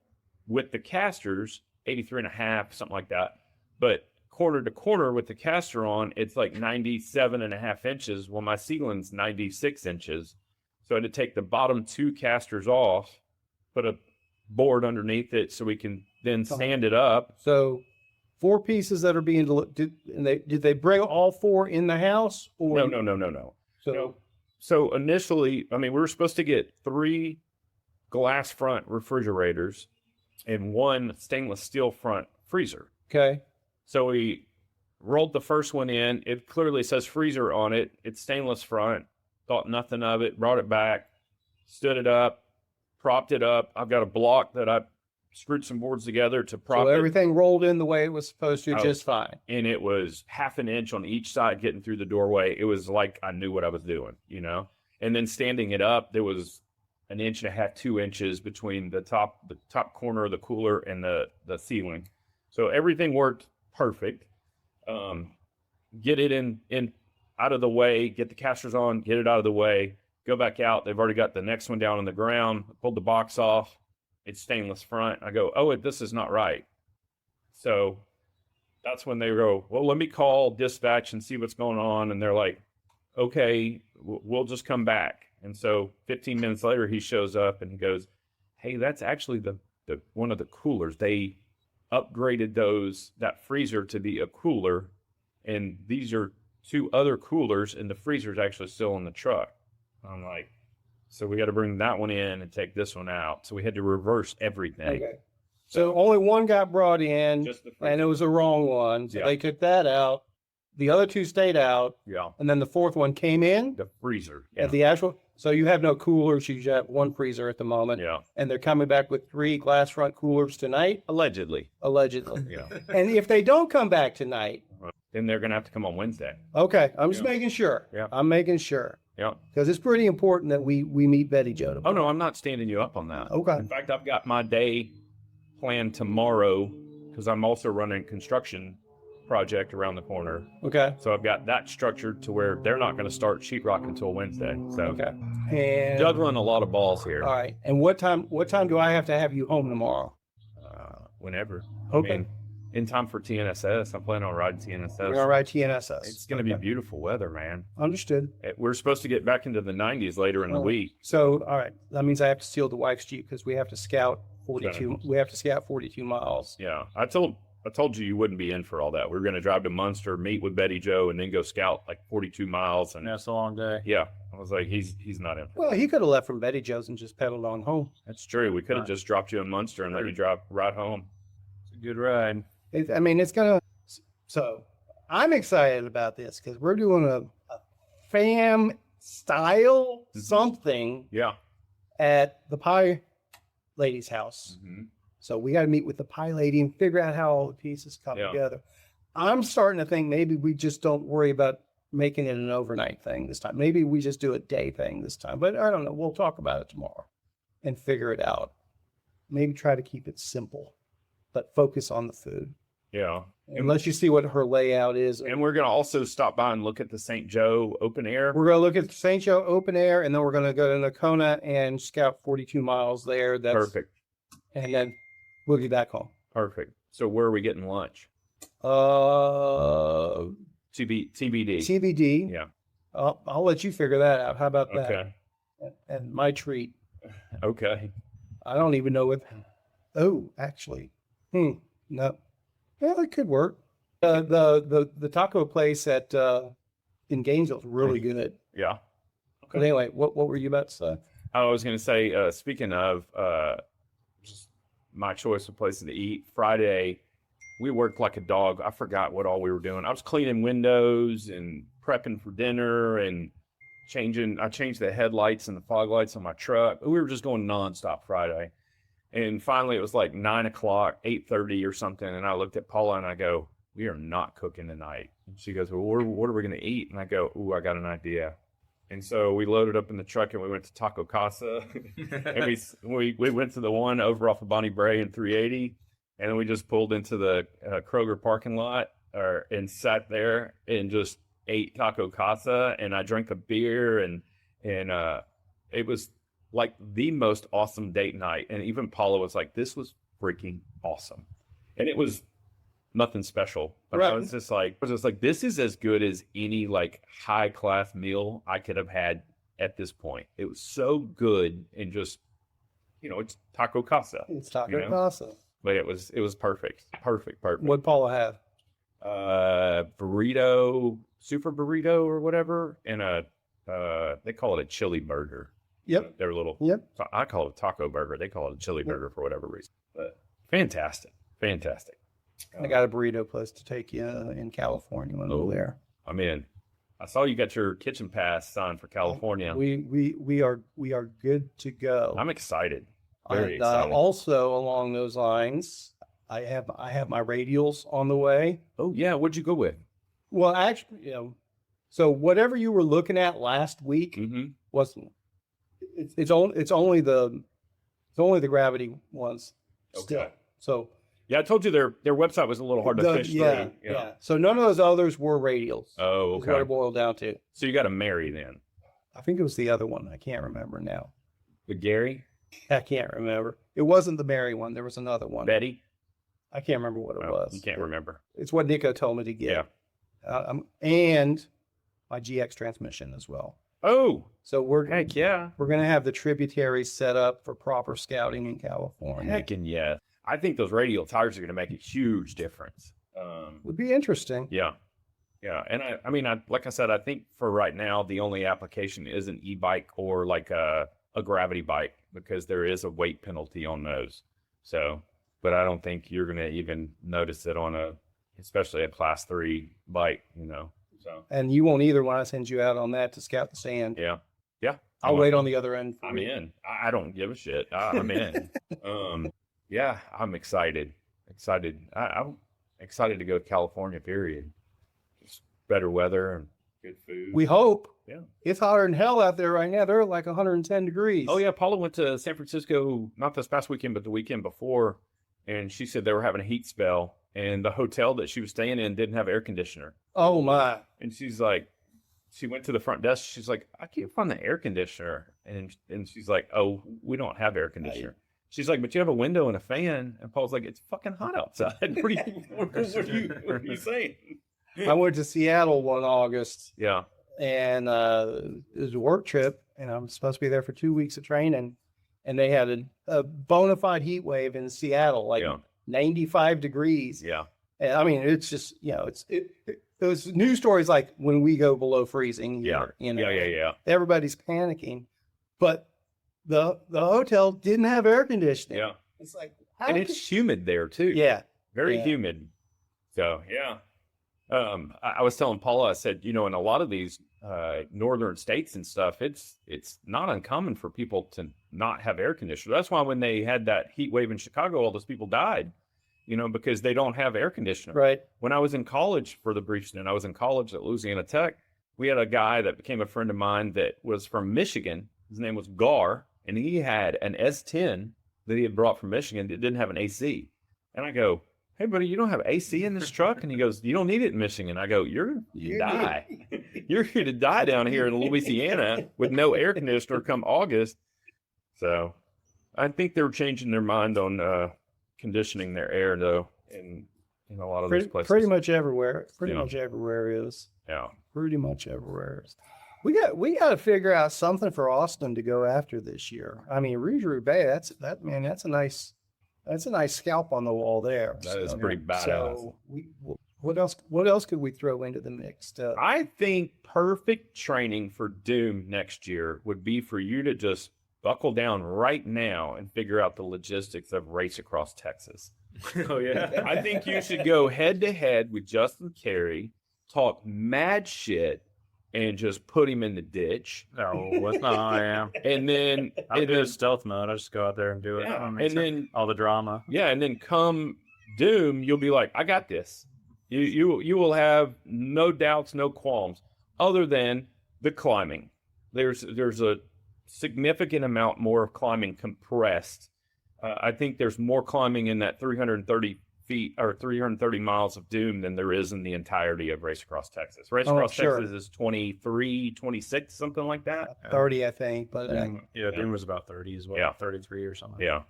with the casters, 83 and a half, something like that. But corner to corner with the caster on, it's like 97 and a half inches. Well, my ceiling's 96 inches. So I had to take the bottom 2 casters off, put a board underneath it so we can then stand it up. So 4 pieces that are being did they bring all 4 in the house? Or No. So initially, I mean, we were supposed to get 3 glass front refrigerators and 1 stainless steel front freezer. Okay. So we rolled the first one in. It clearly says freezer on it. It's stainless front. Thought nothing of it. Brought it back. Stood it up. Propped it up. I've got a block that I screwed some boards together to prop it. So everything rolled in the way it was supposed to, just fine. And it was half an inch on each side getting through the doorway. It was like I knew what I was doing, you know? And then standing it up, there was 1.5 inches, 2 inches between the top corner of the cooler and the ceiling. So everything worked perfect. Get it in out of the way, get the casters on, get it out of the way, go back out. They've already got the next one down on the ground, pulled the box off. It's stainless front. I go, oh, this is not right. So that's when they go, well, let me call dispatch and see what's going on. And they're like, okay, we'll just come back. And so 15 minutes later, he shows up and he goes, hey, that's actually the one of the coolers. They upgraded that freezer to be a cooler, and these are 2 other coolers, and the freezer's actually still in the truck. I'm like, so we got to bring that one in and take this one out. So we had to reverse everything. Okay. So only one got brought in, and it was the wrong one. So they took that out. The other 2 stayed out. Yeah. And then the 4th one came in. The freezer. At the actual. So you have no coolers. You just have 1 freezer at the moment. Yeah. And they're coming back with 3 glass front coolers tonight. Allegedly. Yeah. And if they don't come back tonight, then they're going to have to come on Wednesday. Okay. I'm just making sure. Yeah. I'm making sure. Yeah. Because it's pretty important that we meet Betty Jo tomorrow. Oh, no, I'm not standing you up on that. Okay. In fact, I've got my day planned tomorrow because I'm also running a construction project around the corner. Okay. So I've got that structured to where they're not going to start sheetrock until Wednesday. So okay. And juggling a lot of balls here. All right. And what time do I have to have you home tomorrow? Whenever. Okay. I mean, in time for TNSS. I'm planning on riding TNSS. We're gonna ride TNSS. It's going to be beautiful weather, man. Understood. We're supposed to get back into the 90s later in the week. So, all right, that means I have to steal the wife's Jeep because we have to scout 42. Okay. We have to scout 42 miles. Yeah, I told you wouldn't be in for all that. We were going to drive to Munster, meet with Betty Joe, and then go scout like 42 miles. And That's a long day. yeah, I was like, he's not in. Well, he could have left from Betty Joe's and just pedaled on home. That's true. We could have just dropped you in Munster and let you ride home. It's a good ride. I mean, it's gonna. So, I'm excited about this because we're doing a fam style something Yeah. at the pie lady's house. Mm-hmm. So we got to meet with the pie lady and figure out how all the pieces come Yeah. together. I'm starting to think maybe we just don't worry about making it an overnight thing this time. Maybe we just do a day thing this time. But I don't know. We'll talk about it tomorrow and figure it out. Maybe try to keep it simple, but focus on the food. Yeah. Unless you see what her layout is. And we're going to also stop by and look at the St. Joe open air. We're going to look at St. Joe open air, and then we're going to go to Nakona and scout 42 miles there. That's Perfect. And then we'll be back home. Perfect. So where are we getting lunch? TBD. TBD. Yeah. I'll let you figure that out. How about that? Okay. And my treat. Okay. I don't even know what. Oh, actually. No. Yeah, it could work. The taco place at in Gainesville is really good. Yeah. But anyway, what were you about to say? I was going to say, speaking of just my choice of places to eat, Friday, we worked like a dog. I forgot what all we were doing. I was cleaning windows and prepping for dinner and I changed the headlights and the fog lights on my truck. We were just going nonstop Friday. And finally, it was like 9 o'clock, 8:30 or something. And I looked at Paula and I go, we are not cooking tonight. And she goes, well, what are we going to eat? And I go, ooh, I got an idea. And so we loaded up in the truck and we went to Taco Casa. And we went to the one over off of Bonnie Bray and 380. And then we just pulled into the Kroger parking lot and sat there and just ate Taco Casa. And I drank a beer and it was like the most awesome date night. And even Paula was like, this was freaking awesome. And it was nothing special. But Right. I was just like, this is as good as any like high class meal I could have had at this point. It was so good and just, it's Taco Casa. It's Taco You know? Casa. But it was perfect. Perfect. What'd Paula have? Burrito, super burrito or whatever. And they call it a chili burger. Yep. They're little. Yep. So I call it a taco burger. They call it a chili burger for whatever reason. But fantastic. I got a burrito place to take you in California when we're there. I'm in. I saw you got your kitchen pass signed for California. We are good to go. I'm excited. Very And, excited. also along those lines, I have my radials on the way. Oh yeah, what'd you go with? Well, actually, so whatever you were looking at last week Mm-hmm. wasn't. It's only the gravity ones. Still. Okay. So Yeah, I told you their website was a little hard to fish yeah, through. yeah. So none of those others were radials. Oh, Is what okay. it boiled down to. So you got to marry then. I think it was the other one. I can't remember now. The Gary? I can't remember. It wasn't the Mary one. There was another one. Betty? I can't remember what it Oh, was. you can't remember. It's what Nico told me to get. Yeah. And my GX transmission as well. Oh, So heck yeah. we're gonna have the tributaries set up for proper scouting in California. Heck and yeah. I think those radial tires are going to make a huge difference. Would be interesting. Yeah. Yeah. And I mean, like I said, I think for right now, the only application is an e-bike or like a gravity bike because there is a weight penalty on those. So, but I don't think you're going to even notice it on especially a class 3 bike, So, And you won't either when I send you out on that to scout the sand. yeah. Yeah. I'll wait on the other end. For I'm you. in. I don't give a shit. I'm in. Yeah, I'm excited. I'm excited to go to California, period. Just better weather and good food. We hope. Yeah. It's hotter than hell out there right now. They're like 110 degrees. Oh, yeah. Paula went to San Francisco, not this past weekend, but the weekend before. And she said they were having a heat spell. And the hotel that she was staying in didn't have air conditioner. Oh, my. And she's like, she went to the front desk. She's like, I can't find the air conditioner. And she's like, oh, we don't have air conditioner. she's like, but you have a window and a fan. And Paul's like, it's fucking hot outside. What are you saying? I went to Seattle one August, Yeah. and it was a work trip, and I'm supposed to be there for 2 weeks of training, and they had a bona fide heat wave in Seattle, like 95 degrees. Yeah. And I mean, it's just, those news stories like when we go below freezing. Yeah. Yeah. Everybody's panicking, but the hotel didn't have air conditioning. Yeah. It's like, and it's humid there too. Yeah. Very humid. So, yeah. I was telling Paula, I said, in a lot of these northern states and stuff, it's not uncommon for people to not have air conditioners. That's why when they had that heat wave in Chicago, all those people died, because they don't have air conditioning. Right. When I was in college for the brief stint, I was in college at Louisiana Tech. We had a guy that became a friend of mine that was from Michigan. His name was Gar, and he had an S10 that he had brought from Michigan that didn't have an AC. And I go, hey, buddy, you don't have AC in this truck? And he goes, you don't need it in Michigan. I go, you die. You're here to die down here in Louisiana with no air conditioner come August. So I think they're changing their mind on conditioning their air, though, in a lot of those places. Pretty much everywhere. Pretty much everywhere is. Yeah. Pretty much everywhere is. We got to figure out something for Austin to go after this year. I mean, Rouge Roubaix, that's a nice scalp on the wall there. That is pretty badass. So what else could we throw into the mix? I think perfect training for Doom next year would be for you to just buckle down right now and figure out the logistics of Race Across Texas. Oh, yeah. I think you should go head to head with Justin Carey, talk mad shit, and just put him in the ditch. No, that's not how I am. And then I'm in stealth mode. I just go out there and do it. Yeah, And and then all the drama. Yeah, and then come Doom, you'll be like, I got this. You will have no doubts, no qualms, other than the climbing. There's a significant amount more of climbing compressed. I think there's more climbing in that 330 feet or 330 miles of Doom than there is in the entirety of Race Across Texas. Race Across Texas is 23, 26, something like that. 30, I think. But Doom was about 30 as well. Yeah. 33 or something. Yeah.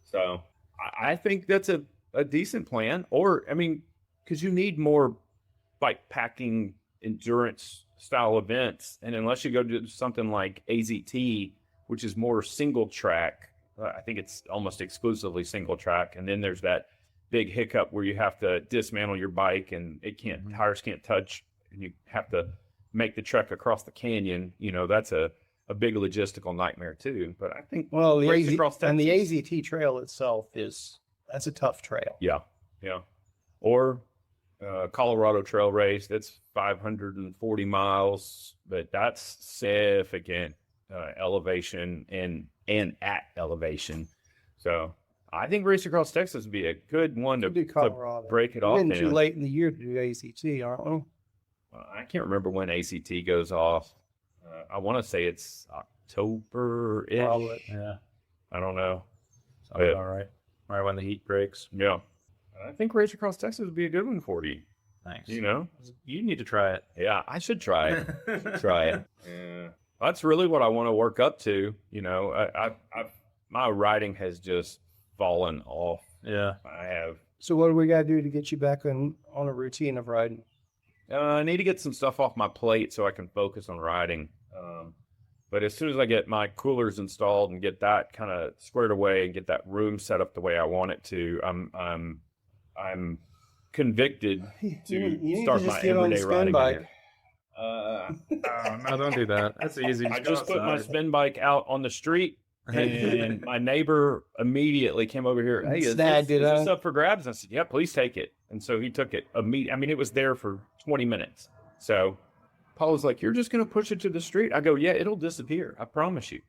So I think that's a decent plan. Or, I mean, because you need more bike packing endurance style events. And unless you go to something like AZT, which is more single track, I think it's almost exclusively single track. And then there's that big hiccup where you have to dismantle your bike and tires can't touch, and you have to make the trek across the canyon. That's a big logistical nightmare too. But I think the AZT trail itself that's a tough trail. Yeah. Or Colorado Trail Race, that's 540 miles, but that's significant elevation and at elevation. So I think Race Across Texas would be a good one to break it off. Too late in the year to do ACT, aren't we? I can't remember when ACT goes off. I want to say it's October-ish. Probably, yeah. I don't know. Sounds all right. Right when the heat breaks. Yeah. I think Race Across Texas would be a good one for you. Thanks. You need to try it. Yeah, I should try it. Yeah. That's really what I want to work up to. My riding has just fallen off. Yeah. I have. So what do we got to do to get you back on a routine of riding? I need to get some stuff off my plate so I can focus on riding. But as soon as I get my coolers installed and get that kind of squared away and get that room set up the way I want it to, I'm convicted to start my everyday riding again. No, don't do that. That's easy. I just put my spin bike out on the street, and my neighbor immediately came over here. Hey, is this up for grabs? And I said, yeah, please take it. And so he took it immediately. I mean, it was there for 20 minutes. So Paul was like, you're just going to push it to the street? I go, yeah, it'll disappear. I promise you.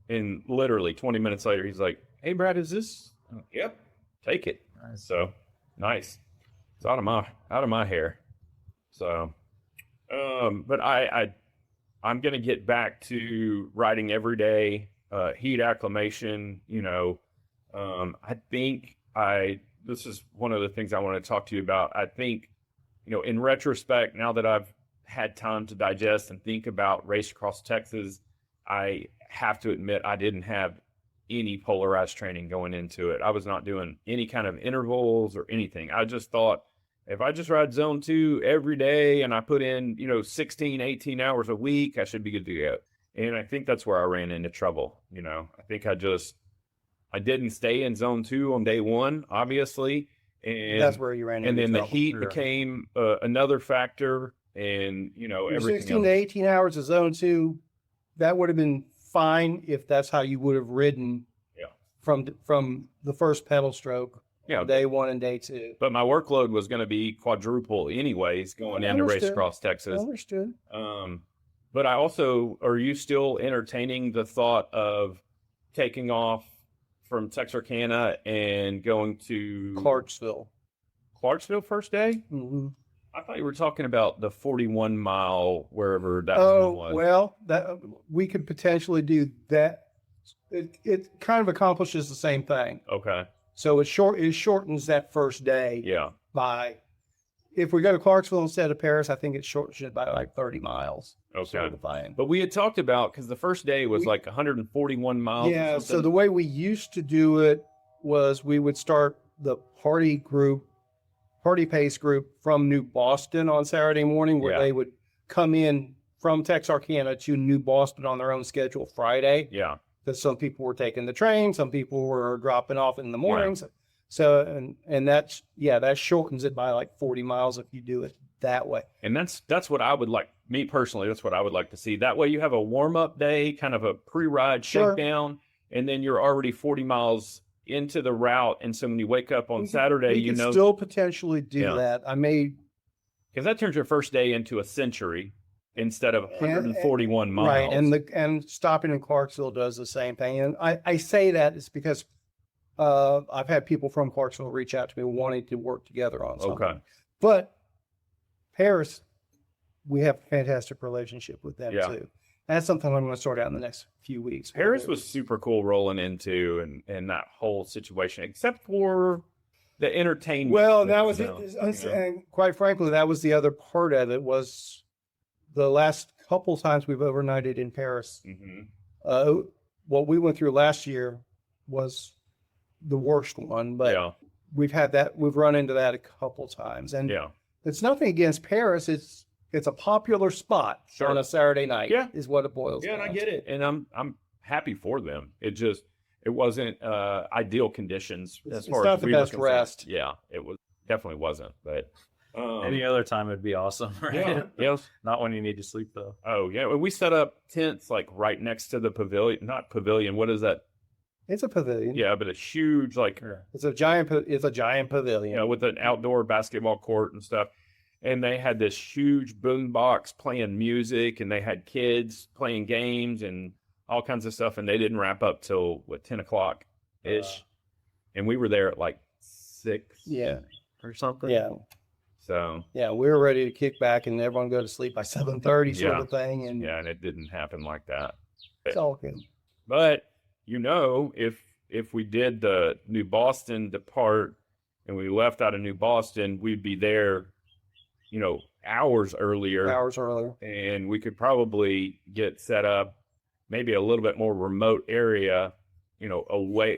And literally 20 minutes later, he's like, hey, Brad, is this? Yep, take it. Nice. So nice. It's out of my hair. So, but I'm going to get back to riding every day, heat acclimation. I think this is one of the things I want to talk to you about. I think, in retrospect, now that I've had time to digest and think about Race Across Texas, I have to admit I didn't have any polarized training going into it. I was not doing any kind of intervals or anything. I just thought, if I just ride zone 2 every day and I put in, 16, 18 hours a week, I should be good to go. And I think that's where I ran into trouble. I think I didn't stay in zone 2 on day 1, obviously. And That's where you ran into And then trouble. the heat became another factor, and, everything 16 to else. 18 hours of zone 2, that would have been fine if that's how you would have ridden Yeah. from the first pedal stroke, Yeah. day 1 and day 2. But my workload was going to be quadruple anyways going into Race Understood. Across Texas. Understood. But are you still entertaining the thought of taking off from Texarkana and going to Clarksville. Clarksville first day? Mm-hmm. I thought you were talking about the 41 mile, wherever that Oh, one was. well, that we could potentially do that. It kind of accomplishes the same thing. Okay. So it shortens that first day Yeah. by, if we go to Clarksville instead of Paris, I think it shortens it by like 30 miles. Okay. Certifying. But we had talked about, because the first day was like 141 miles. Yeah, or so something. the way we used to do it was we would start the party pace group from New Boston on Saturday morning, where Yeah. they would come in from Texarkana to New Boston on their own schedule Friday. Yeah. Because some people were taking the train, some people were dropping off in the mornings. Right. So, and that shortens it by like 40 miles if you do it that way. And that's what I would like, me personally, that's what I would like to see. That way you have a warm-up day, kind of a pre-ride Sure. shakedown, and then you're already 40 miles into the route. And so when you wake up on Saturday, we could still potentially do Yeah. that. I may, because that turns your first day into a century instead of 141 miles. right, and stopping in Clarksville does the same thing. And I say that is because I've had people from Clarksville reach out to me wanting to work together on something. Okay. But Paris, we have a fantastic relationship with them Yeah. too. That's something I'm going to sort out in the next few weeks. Paris was super cool rolling into and that whole situation, except for the entertainment. Well, that was and and quite frankly, that was the other part of it. Was the last couple times we've overnighted in Paris. What we went through last year was the worst one, but yeah. we've run into that a couple times, and Yeah. it's nothing against Paris. It's a popular spot Sure. on a Saturday night. Yeah. Is what it boils Yeah, down and I to. get it, and I'm happy for them. It wasn't ideal conditions It's as far not as the we were best concerned. rest. Yeah, it definitely wasn't. But Any other time it'd be awesome, right? yeah, yes. Not when you need to sleep though. Oh yeah, we set up tents like right next to the pavilion. Not pavilion. What is that? It's a pavilion. Yeah, but a huge like It's a giant pavilion. with an outdoor basketball court and stuff. And they had this huge boom box playing music, and they had kids playing games and all kinds of stuff. And they didn't wrap up till 10 o'clock ish. And we were there at like 6 Yeah. or something. Yeah. So Yeah. We were ready to kick back and everyone go to sleep by 7:30 sort Yeah. of thing. And yeah, and it didn't happen like that. it's all good. But if we did the New Boston depart and we left out of New Boston, we'd be there, hours earlier. Hours earlier. And we could probably get set up maybe a little bit more remote area,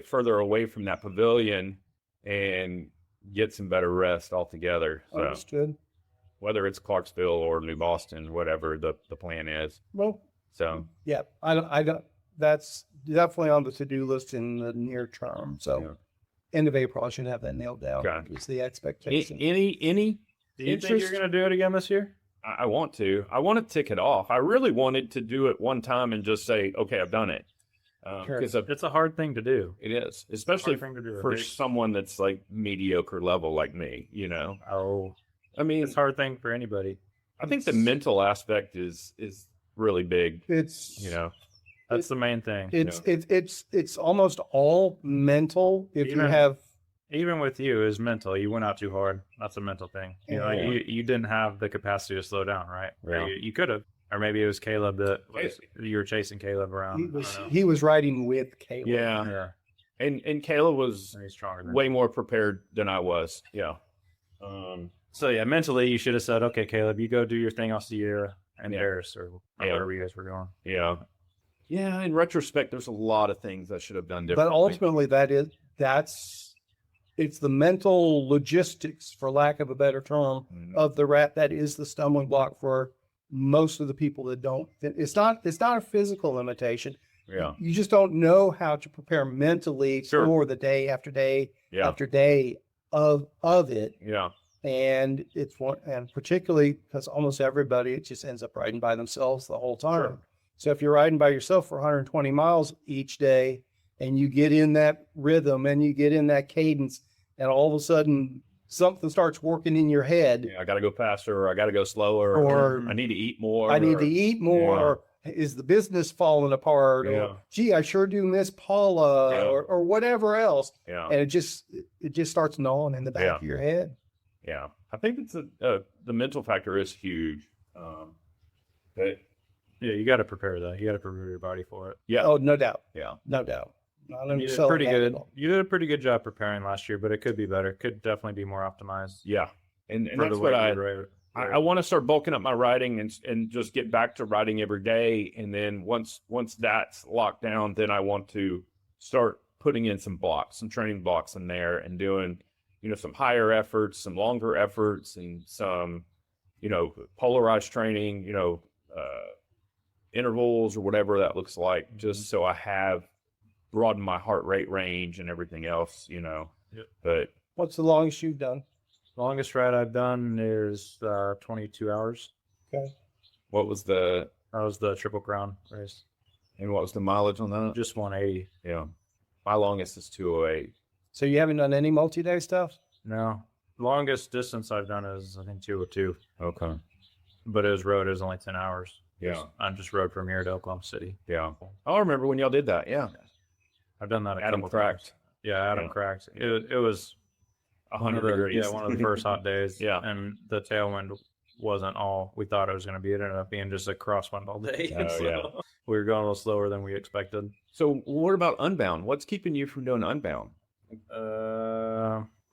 further away from that pavilion, and get some better rest altogether. So Understood. whether it's Clarksville or New Boston, whatever the plan is. Well, So yeah, I don't, that's definitely on the to-do list in the near term. So yeah. end of April, I should have that nailed down. Okay. Is the expectation. any Do you think interest? you're gonna do it again this year? I want to. I want to tick it off. I really wanted to do it one time and just say, okay, I've done it. Sure. Because It's a hard thing to do. it is, especially Hard thing to do. for Big- someone that's like mediocre level like me, Oh, I mean, it's a hard thing for anybody. I think the mental aspect is really big, It's That's the main thing. it's almost all mental. If you Even- have Even with you, is mental. You went out too hard. That's a mental thing. Yeah. You didn't have the capacity to slow down, right? Yeah. Or you could have, or maybe it was Caleb you were chasing Caleb around. he was riding with Caleb. yeah. Yeah, And Kayla was and he's stronger than way more prepared than I was. Yeah. So yeah, mentally you should have said, "Okay, Caleb, you go do your thing. I'll see you in Yeah. Paris or Yeah. wherever you guys were going." Yeah. Yeah, in retrospect, there's a lot of things I should have done differently. But ultimately, it's the mental logistics, for lack of a better term, of the wrap that is the stumbling block for most of the people that don't. It's not a physical limitation. Yeah. You just don't know how to prepare mentally for the day after day after day of it. Yeah. And and particularly because almost everybody, it just ends up riding by themselves the whole time. Sure. So if you're riding by yourself for 120 miles each day and you get in that rhythm and you get in that cadence and all of a sudden something starts working in your head. I got to go faster, or I got to go slower, or I need to eat more. I need to eat more. Is the business falling apart? Or, gee, I sure do miss Paula or whatever else. Yeah. And it just starts gnawing in the back of your head. Yeah. I think it's the mental factor is huge. But yeah, you got to prepare that. You got to prepare your body for it. Yeah. Oh, no doubt. Yeah. No doubt. You did pretty good. You did a pretty good job preparing last year, but it could be better. It could definitely be more optimized. Yeah. And that's what I want to start bulking up my riding and just get back to riding every day. And then once that's locked down, then I want to start putting in some training blocks in there and doing, some higher efforts, some longer efforts, and some, polarized training, intervals or whatever that looks like, just so I have broadened my heart rate range and everything else, Yep. But what's the longest you've done? Longest ride I've done is 22 hours. Okay. What was that was the Triple Crown race. And what was the mileage on that? Just 180. Yeah. My longest is 208. So you haven't done any multi-day stuff? No. Longest distance I've done is, I think, 202. Okay. But it was road. It was only 10 hours. Yeah. I just rode from here to Oklahoma City. Yeah. I remember when y'all did that. Yeah. I've done that a Adam couple cracked. times. Yeah, Adam cracked. It was 100 degrees. Yeah, one of the first hot days. Yeah. And the tailwind wasn't all we thought it was going to be. It ended up being just a crosswind all day. Oh, yeah. We were going a little slower than we expected. So what about Unbound? What's keeping you from doing Unbound?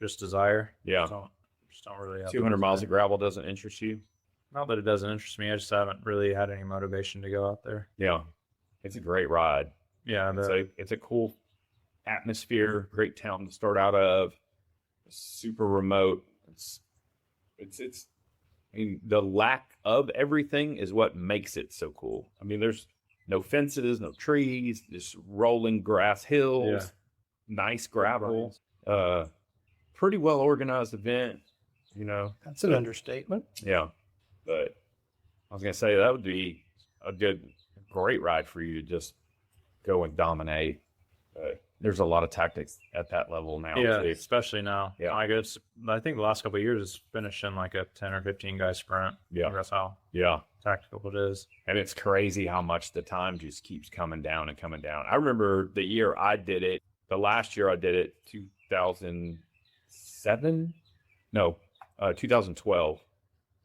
Just desire. Yeah. Just don't really have 200 miles of gravel doesn't interest you? Not that it doesn't interest me. I just haven't really had any motivation to go out there. Yeah. It's a great ride. Yeah. It's a cool atmosphere, great town to start out of. Super remote. It's I mean, the lack of everything is what makes it so cool. I mean, there's no fences, no trees, just rolling grass hills, nice gravel, pretty well organized event, That's an understatement. Yeah. But I was going to say that would be a great ride for you to just go and dominate. There's a lot of tactics at that level now. Yeah, too. especially now. Yeah. I think the last couple of years it's finished in like a 10 or 15 guy sprint. Yeah. That's how tactical it is. And it's crazy how much the time just keeps coming down and coming down. I remember the year I did it, the last year I did it, 2012,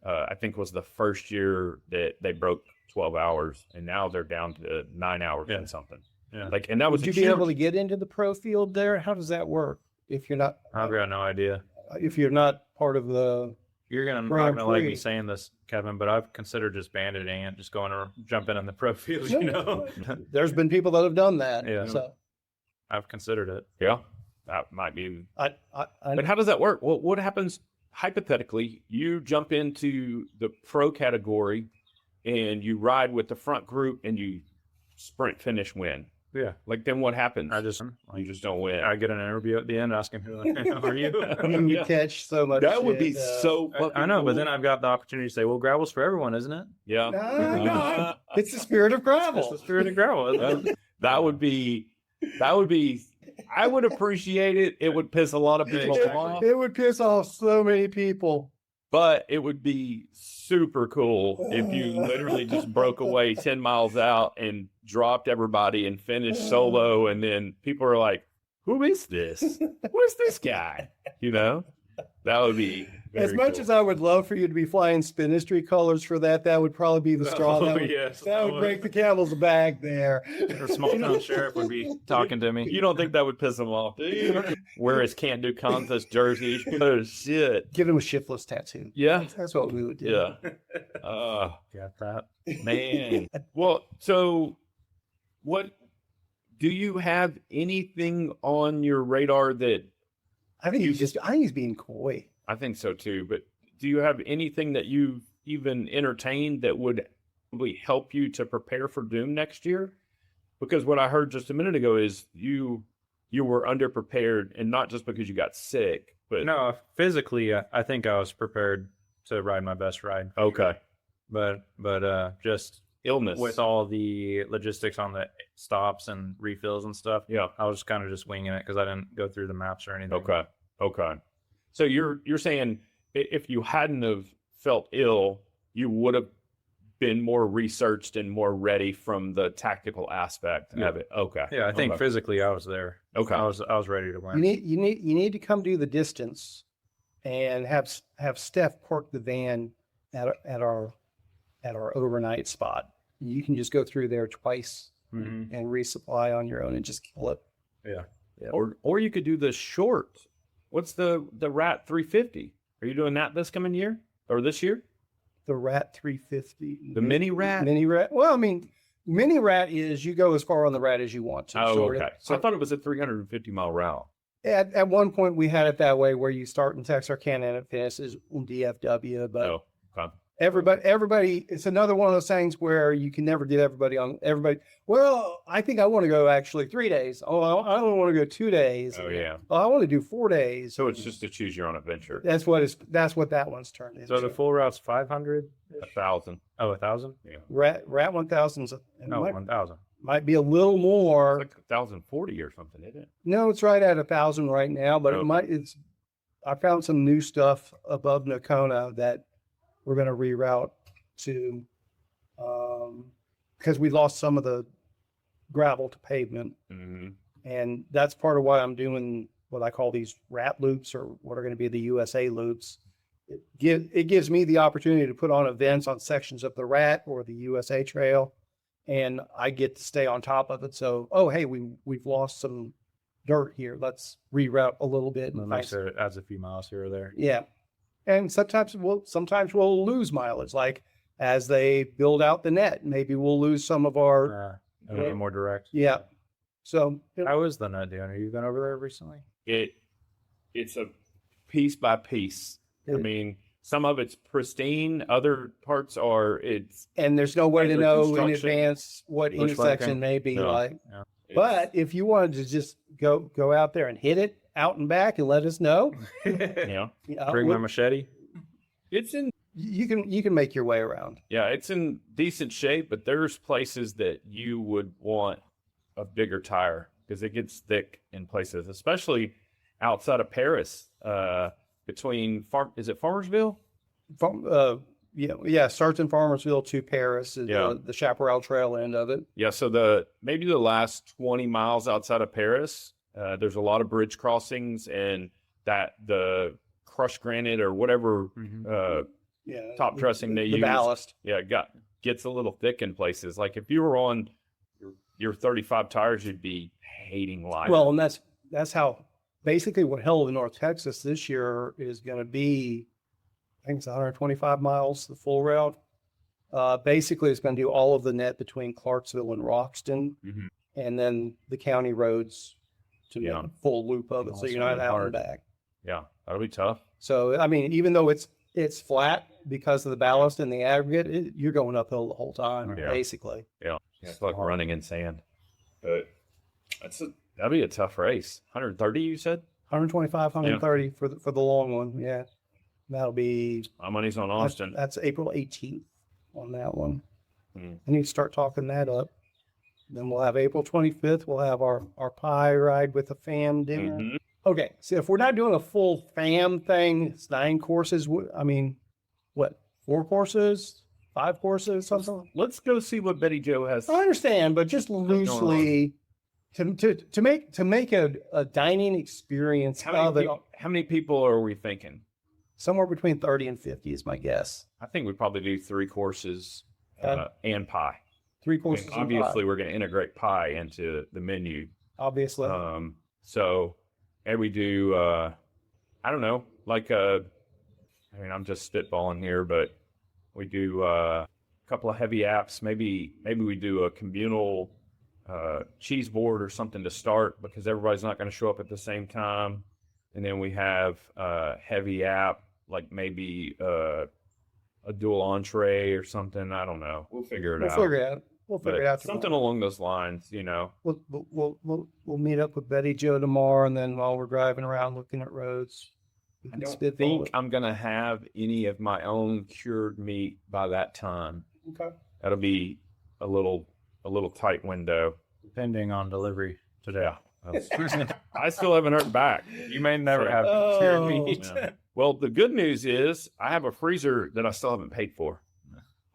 I think was the first year that they broke 12 hours, and now they're down to 9 hours and something. Yeah. And that was Would you be able to get into the pro field there? How does that work if you're not? I've got no idea. If you're not part of the You're not Grand gonna like Prix. me saying this, Kevin, but I've considered just banditing it, just going to jump in the pro field. There's been people that have done that. Yeah. So I've considered it. Yeah, that might be. I But how does that work? Well, what happens hypothetically? You jump into the pro category, and you ride with the front group, and you sprint, finish, win. Yeah. Then what happens? You just don't win. I get an interview at the end asking who are you? you catch so much. That would shit, be so. I know, cool. but then I've got the opportunity to say, well, gravel's for everyone, isn't it? Yeah. No. It's the spirit of It's gravel. the spirit of gravel. Isn't it? That would be. I would appreciate it. It would piss a lot of people off, It would piss off so many people. but it would be super cool if you literally just broke away 10 miles out and dropped everybody and finished solo. And then people are like, who is this? Who's this guy? That would be very As much cool. as I would love for you to be flying Spinistry colors for that, that would probably be the straw. That would, yes. that would break the camel's back there. The small town sheriff would be talking to me. You don't think that would piss him off, do you? Wear his can't do contest jersey. Oh, shit. Give him a shiftless tattoo. Yeah. That's what we would do. Yeah. Got that. Man. Well, so what do you have anything on your radar that I think he's being coy. I think so too, but do you have anything that you've even entertained that would probably help you to prepare for Doom next year? Because what I heard just a minute ago is you were underprepared, and not just because you got sick, but No, physically, I think I was prepared to ride my best ride. okay, But just illness with all the logistics on the stops and refills and stuff, Yeah. I was kind of just winging it because I didn't go through the maps or anything. Okay. So you're saying if you hadn't have felt ill, you would have been more researched and more ready from the tactical aspect of it. Okay. Yeah, I think Okay. physically I was there. Okay. I was ready to win. You need to come do the distance, and have Steph park the van at our overnight spot. You can just go through there twice Mhm. and resupply on your own and just kill it. Yeah. Or you could do the short. What's the Rat 350? Are you doing that this coming year or this year? The Rat 350. The mini Rat? Mini Rat. Well, I mean, mini Rat is you go as far on the Rat as you want to. Oh, sort of. okay. So I thought it was a 350-mile route. At one point we had it that way where you start in Texarkana and it finishes in DFW, but Oh, okay. everybody, it's another one of those things where you can never get everybody. Well, I think I want to go actually 3 days. Oh, I don't want to go 2 days. Oh, yeah. Oh, I want to do 4 days. So it's just to choose your own adventure. That's what that one's turned into. So the full route's 500? 1,000. Oh, 1,000? Yeah. Rat 1000's No, 1,000. might be a little more. It's like 1,040 or something, isn't it? No, it's right at 1,000 right now, but Okay. I found some new stuff above Nocona that we're going to reroute to, because we lost some of the gravel to pavement. Mm-hmm. And that's part of why I'm doing what I call these rat loops, or what are going to be the USA loops. It gives me the opportunity to put on events on sections of the rat or the USA trail, and I get to stay on top of it. So, oh, hey, we've lost some dirt here. Let's reroute a little bit. And And then it adds a few miles here or there. yeah. And sometimes we'll lose mileage, like as they build out the net, maybe we'll lose some of our, A little more direct. yeah. So, How is the nut doing? Have you been over there recently? It's a piece by piece. I mean, some of it's pristine, other parts are and there's no way to Under know in construction. advance what Which one intersection can- may be No. like. it's- But if you wanted to just go out there and hit it out and back and let us know, yeah, Bring my machete. it's in you can make your way around. it's in decent shape, but there's places that you would want a bigger tire because it gets thick in places, especially outside of Paris. Between is it Farmersville? From starts in Farmersville to Paris is Yeah. the Chaparral Trail end of it. Yeah, so maybe the last 20 miles outside of Paris, there's a lot of bridge crossings, and that the crushed granite or whatever Yeah, top dressing they the use, ballast. gets a little thick in places. Like if you were on your 35 tires, you'd be hating life. Well, and that's how basically what Hell of North Texas this year is going to be. I think it's 125 miles, the full route. Basically, it's going to do all of the net between Clarksville and Roxton, Mhm. and then the county roads to make Yeah. a full loop of it, so That's you're not really out hard. and back. Yeah, that'll be tough. So, I mean, even though it's flat because of the ballast and the aggregate, you're going uphill the whole time, Yeah. basically. Yeah, it's like running in sand. But that'd be a tough race. 130, you said? 125, 130 for the long one. Yeah, that'll be My money's on Austin. That's April 18th on that one. Hmm. I need to start talking that up. Then we'll have April 25th. We'll have our pie ride with the fam dinner. Mhm. Okay, so if we're not doing a full fam thing, it's 9 courses. I mean, what, 4 courses, 5 courses, something? Let's go see what Betty Joe has. I understand, but just loosely to make a dining experience How of many, it, how many people are we thinking? somewhere between 30 and 50 is my guess. I think we probably do 3 courses and pie. 3 I mean, courses. and obviously, pie, we're going to integrate pie into the menu. obviously. And we do, I don't know, like I'm just spitballing here, but we do a couple of heavy apps. Maybe we do a communal cheese board or something to start because everybody's not going to show up at the same time. And then we have heavy app, like maybe a dual entree or something. I don't know. We'll figure it out. We'll figure it out. Something Tomorrow. along those lines, you know. We'll meet up with Betty Joe tomorrow, and then while we're driving around looking at roads, we I can don't spit think I'm going to have any of my own cured meat by that time. Okay. That'll be a little tight window. Depending on delivery today. I still haven't heard back. You may never So- have cured meat. Yeah. Well, the good news is I have a freezer that I still haven't paid for.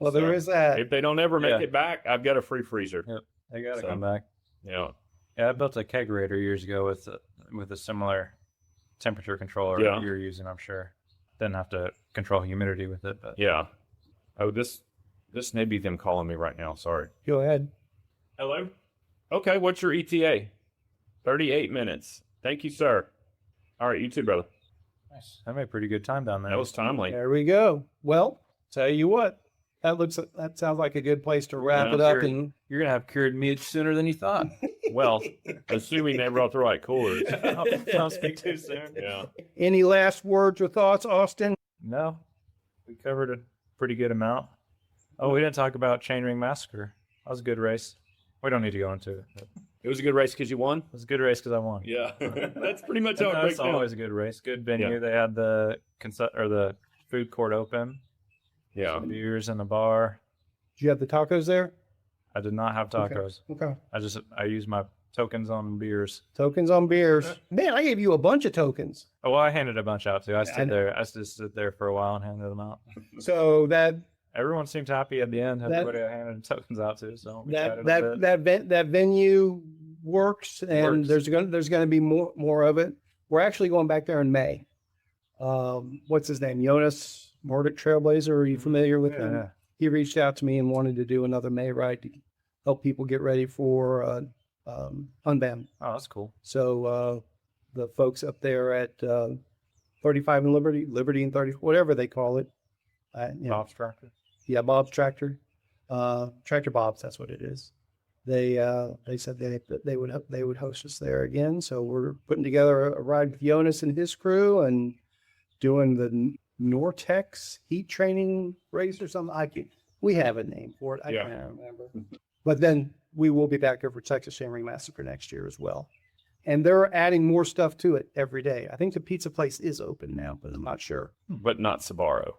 Well, there is that. If they don't ever make Yeah. it back, I've got a free freezer. Yep. They got to So- come back. Yeah. Yeah, I built a kegerator years ago with a similar temperature controller Yeah. you're using, I'm sure. Didn't have to control humidity with it, but Yeah. Oh, this may be them calling me right now. Sorry. Go ahead. Hello? Okay, what's your ETA? 38 minutes. Thank you, sir. All right, you too, brother. nice. I made pretty good time down there. That was timely. There we go. Well, tell you what, that sounds like a good place to wrap Yeah, it up. sure. And You're gonna have cured meat sooner than you thought. Well, assuming they brought the right coolers. Don't speak too soon. Yeah. any last words or thoughts, Austin? No, we covered a pretty good amount. Oh, we didn't talk about Chainring Massacre. That was a good race. We don't need to go into it. But It was a good race because you won? it was a good race because I won. Yeah. That's pretty much how it That's breaks down. always a good race. Good venue. Yeah. They had the the food court open. Yeah. Beers in the bar. Did you have the tacos there? I did not have Okay. tacos. Okay. I used my tokens on beers. Tokens on beers. Man, I gave you a bunch of tokens. Oh, well, I handed a bunch out too. I I stood know. there. I just stood there for a while and handed them out. So that Everyone seemed happy at the end. That- Everybody I handed tokens out to. So I'm excited that about that it. that venue works, and Works. there's gonna be more of it. We're actually going back there in May. What's his name? Jonas Nordic Trailblazer. Are you familiar with him? Yeah. He reached out to me and wanted to do another May ride to help people get ready for Unbound. Oh, that's cool. So the folks up there at 35 and Liberty and 30, whatever they call it. Bob's tractor. Yeah, Bob's Tractor, Tractor Bob's. That's what it is. They said they would host us there again. So we're putting together a ride with Jonas and his crew and doing the Nortex heat training race or something. We have a name for it. I Yeah. can't remember. But then we will be back over Texas Chainring Massacre next year as well. And they're adding more stuff to it every day. I think the pizza place is open now, but I'm not sure. But not Sbarro.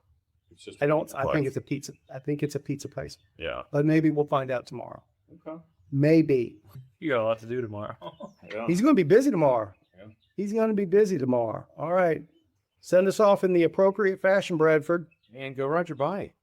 It's just I a don't. pizza I think place. it's a pizza. I think it's a pizza place. Yeah. But maybe we'll find out tomorrow. Okay. Maybe. You got a lot to do tomorrow. Yeah. He's going to be busy tomorrow. Yeah. He's going to be busy tomorrow. All right. Send us off in the appropriate fashion, Bradford. And go ride your bike.